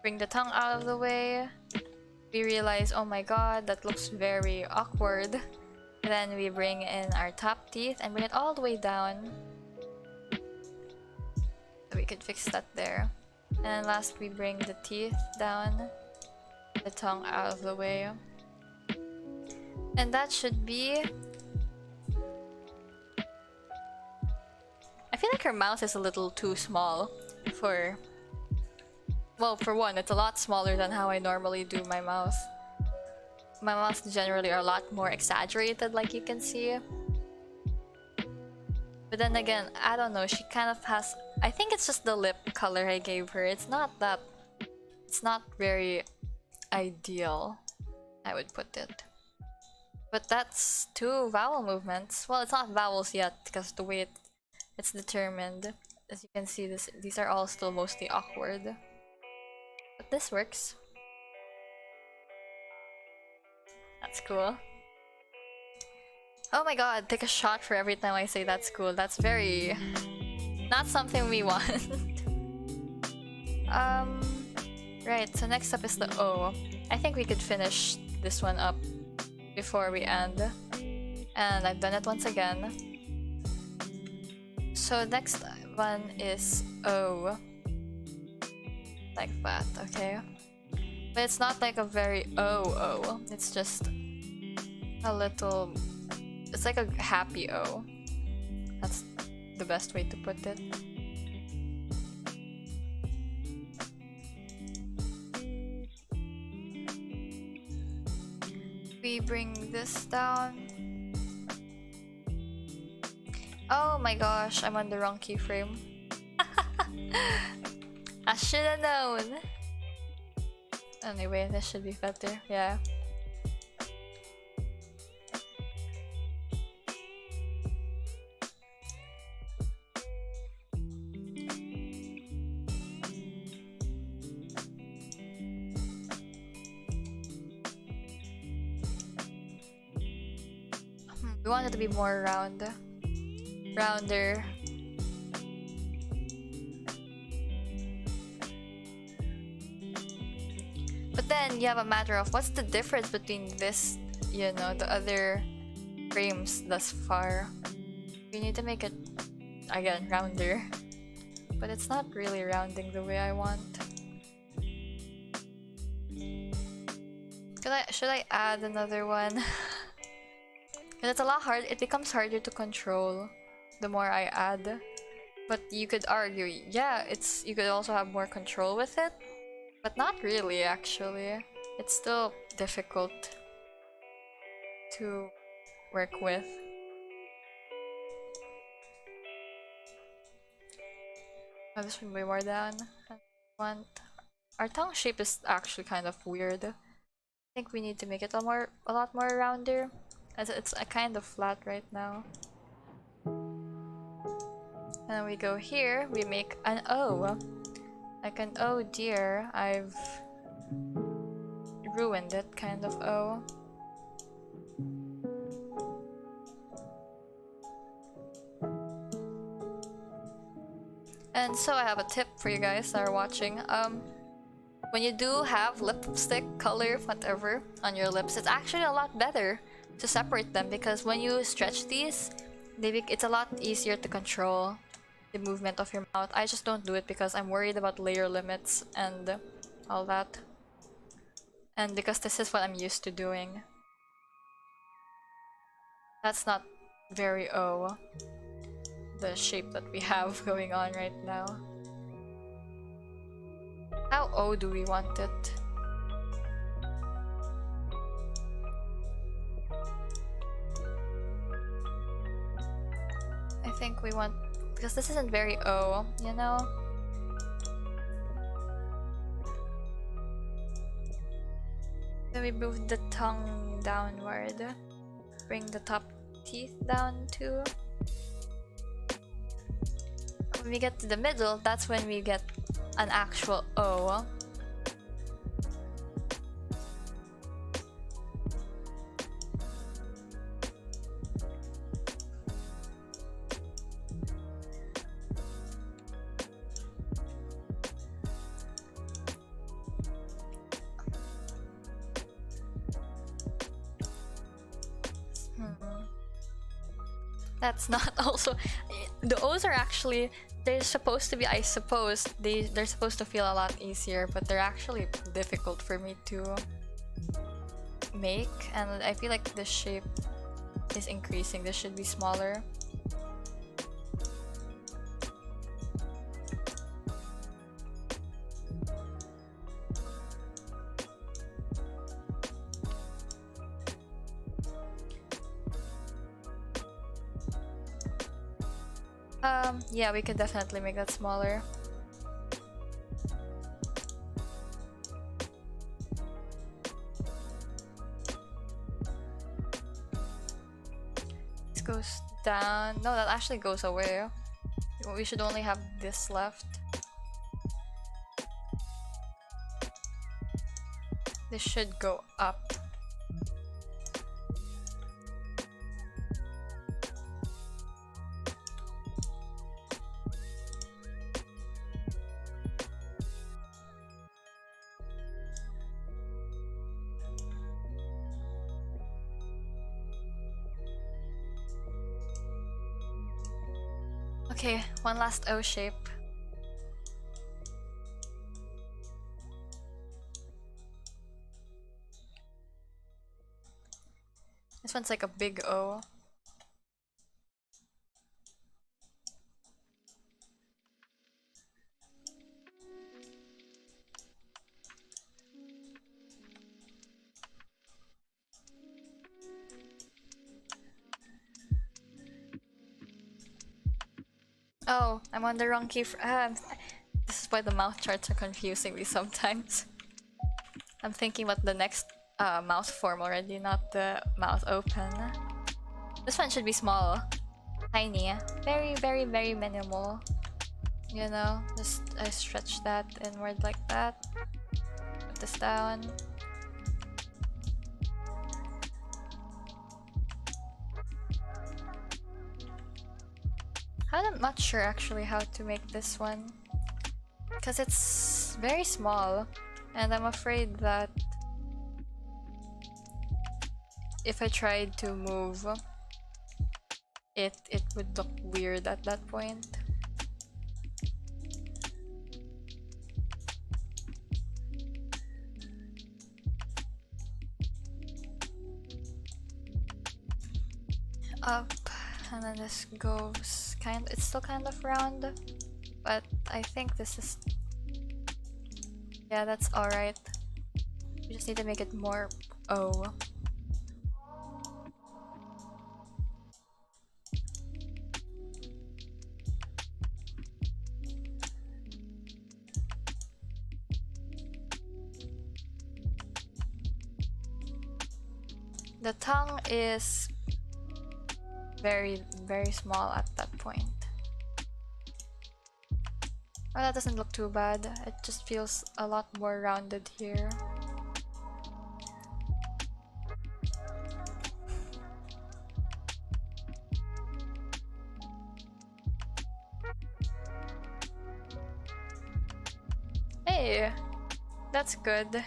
S1: Bring the tongue out of the way. We realize, oh my god, that looks very awkward. Then we bring in our top teeth and bring it all the way down. So we could fix that there. And then last, we bring the teeth down, the tongue out of the way. And that should be... I feel like her mouth is a little too small for... Well, for one, it's a lot smaller than how I normally do my mouth. My mouths generally are a lot more exaggerated, like you can see. But then again, I don't know, she kind of has... I think it's just the lip color I gave her. It's not that... It's not very ideal, I would put it. But that's 2 vowel movements. Well, it's not vowels yet, because the way it's determined. As you can see, these are all still mostly awkward. But this works. That's cool. Oh my god, take a shot for every time I say that's cool. That's very... not something we want. Right, so next up is the O. I think we could finish this one up before we end. And I've done it once again. So next one is O. Like that, okay? But it's not like a very O. It's just a little... It's like a happy O. That's the best way to put it. We bring this down. Oh my gosh, I'm on the wrong keyframe. I should have known. Anyway, this should be better, yeah. We want it to be more rounder. But then you have a matter of what's the difference between this, you know, the other frames thus far. We need to make it, again, rounder. But it's not really rounding the way I want. Should I add another one? And it's a lot hard. It becomes harder to control the more I add. But you could argue, yeah, you could also have more control with it. But not really, actually. It's still difficult to work with. Oh, this should be more down. Our tongue shape is actually kind of weird. I think we need to make it a lot more rounder, as it's a kind of flat right now. And then we go here, we make an O. Like an oh dear, I've ruined it kind of O. And so I have a tip for you guys that are watching. when you do have lipstick color, whatever, on your lips, it's actually a lot better to separate them, because when you stretch these, it's a lot easier to control the movement of your mouth. I just don't do it because I'm worried about layer limits and all that. And because this is what I'm used to doing. That's not very O, the shape that we have going on right now. How O do we want it? I think we want, because this isn't very O, you know? Then we move the tongue downward. Bring the top teeth down too. When we get to the middle, that's when we get an actual O. That's not also, the O's are actually, they're supposed to be, I suppose, they're supposed to feel a lot easier, but they're actually difficult for me to make, and I feel like the shape is increasing. This should be smaller. Yeah, we could definitely make that smaller. This goes down. No, that actually goes away. We should only have this left. This should go up. Okay, one last O shape. This one's like a big O. Oh, I'm on the wrong key. This is why the mouth charts are confusing me sometimes. I'm thinking about the next mouth form already, not the mouth open. This one should be small. Tiny. Very, very, very minimal. You know, just I stretch that inward like that. Put this down. I'm not sure actually how to make this one, because it's very small, and I'm afraid that if I tried to move it, it would look weird at that point. Up, and then this goes it's still kind of round, but I think this is, yeah, that's alright. We just need to make it more O. The tongue is very, very small at that point. Oh, that doesn't look too bad. It just feels a lot more rounded here. Hey! that's good.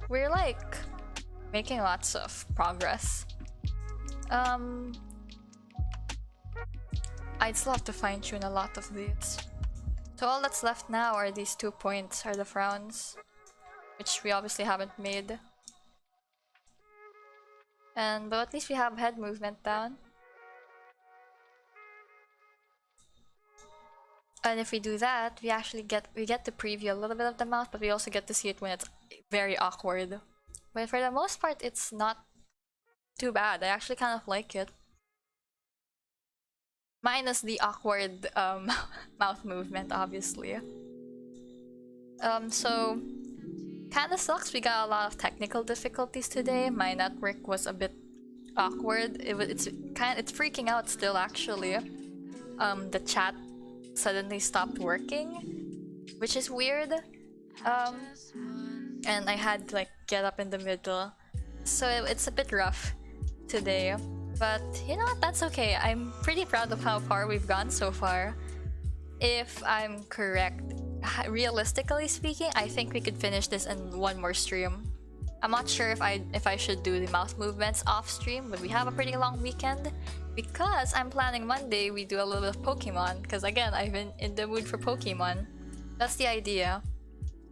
S1: We're like making lots of progress. I'd still have to fine-tune a lot of these. So all that's left now are these 2 points, are the frowns, which we obviously haven't made. But at least we have head movement down. And if we do that, we actually get to preview a little bit of the mouth, but we also get to see it when it's very awkward. But for the most part, it's not too bad. I actually kind of like it. Minus the awkward mouth movement, obviously. So kinda sucks. We got a lot of technical difficulties today. My network was a bit awkward. It's freaking out still, actually. The chat suddenly stopped working, which is weird. And I had to like get up in the middle, so it's a bit rough today. But you know what, that's okay. I'm pretty proud of how far we've gone so far. If I'm correct, realistically speaking, I think we could finish this in one more stream. I'm not sure if I should do the mouth movements off stream, but we have a pretty long weekend. Because I'm planning Monday we do a little bit of Pokemon, because again, I've been in the mood for Pokemon. That's the idea.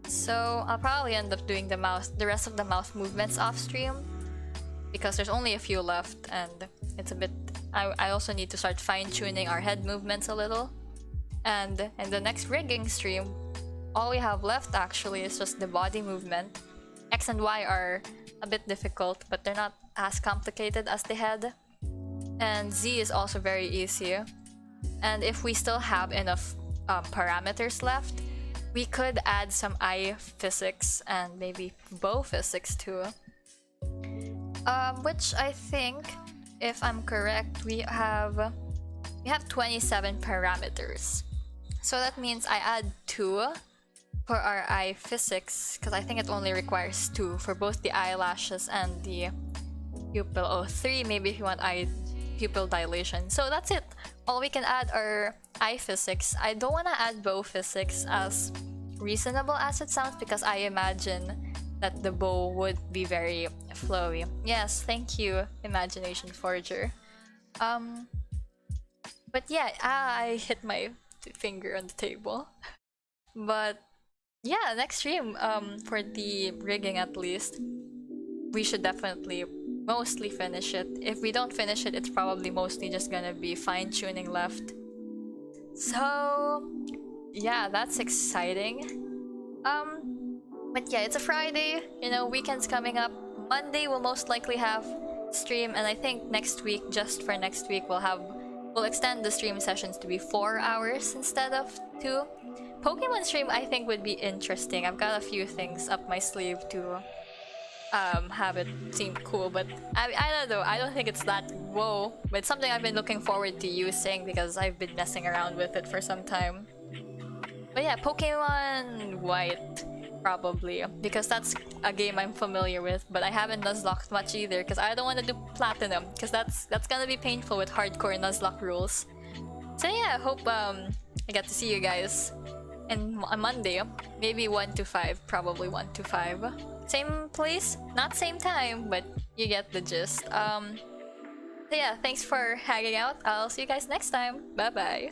S1: So I'll probably end up doing the rest of the mouth movements off stream, because there's only a few left, and it's a bit. I also need to start fine-tuning our head movements a little. And in the next rigging stream, all we have left actually is just the body movement. X and Y are a bit difficult, but they're not as complicated as the head. And Z is also very easy. And if we still have enough parameters left, we could add some eye physics and maybe bow physics too. Which I think, if I'm correct, we have 27 parameters. So that means I add 2 for our eye physics, because I think it only requires 2 for both the eyelashes and the pupil. Oh, 3 maybe if you want eye pupil dilation. So that's it. All we can add are eye physics. I don't want to add bow physics, as reasonable as it sounds, because I imagine that the bow would be very flowy. Yes, thank you, Imagination Forger. But yeah, I hit my finger on the table. But yeah, next stream, for the rigging at least, we should definitely mostly finish it. If we don't finish it, it's probably mostly just gonna be fine-tuning left. So yeah, that's exciting. But yeah, it's a Friday, you know, weekend's coming up. Monday we'll most likely have stream, and I think next week, just for next week, we'll extend the stream sessions to be 4 hours instead of 2. Pokemon stream I think would be interesting. I've got a few things up my sleeve to have it seem cool, but I don't know, I don't think it's that whoa, but it's something I've been looking forward to using because I've been messing around with it for some time. But yeah, Pokemon White, probably, because that's a game I'm familiar with, but I haven't Nuzlocke much either, because I don't want to do Platinum, because that's gonna be painful with hardcore Nuzlocke rules. So yeah, I hope I get to see you guys on Monday, maybe 1 to 5, probably 1 to 5. Same place, not same time, but you get the gist. So yeah, thanks for hanging out. I'll see you guys next time. Bye bye.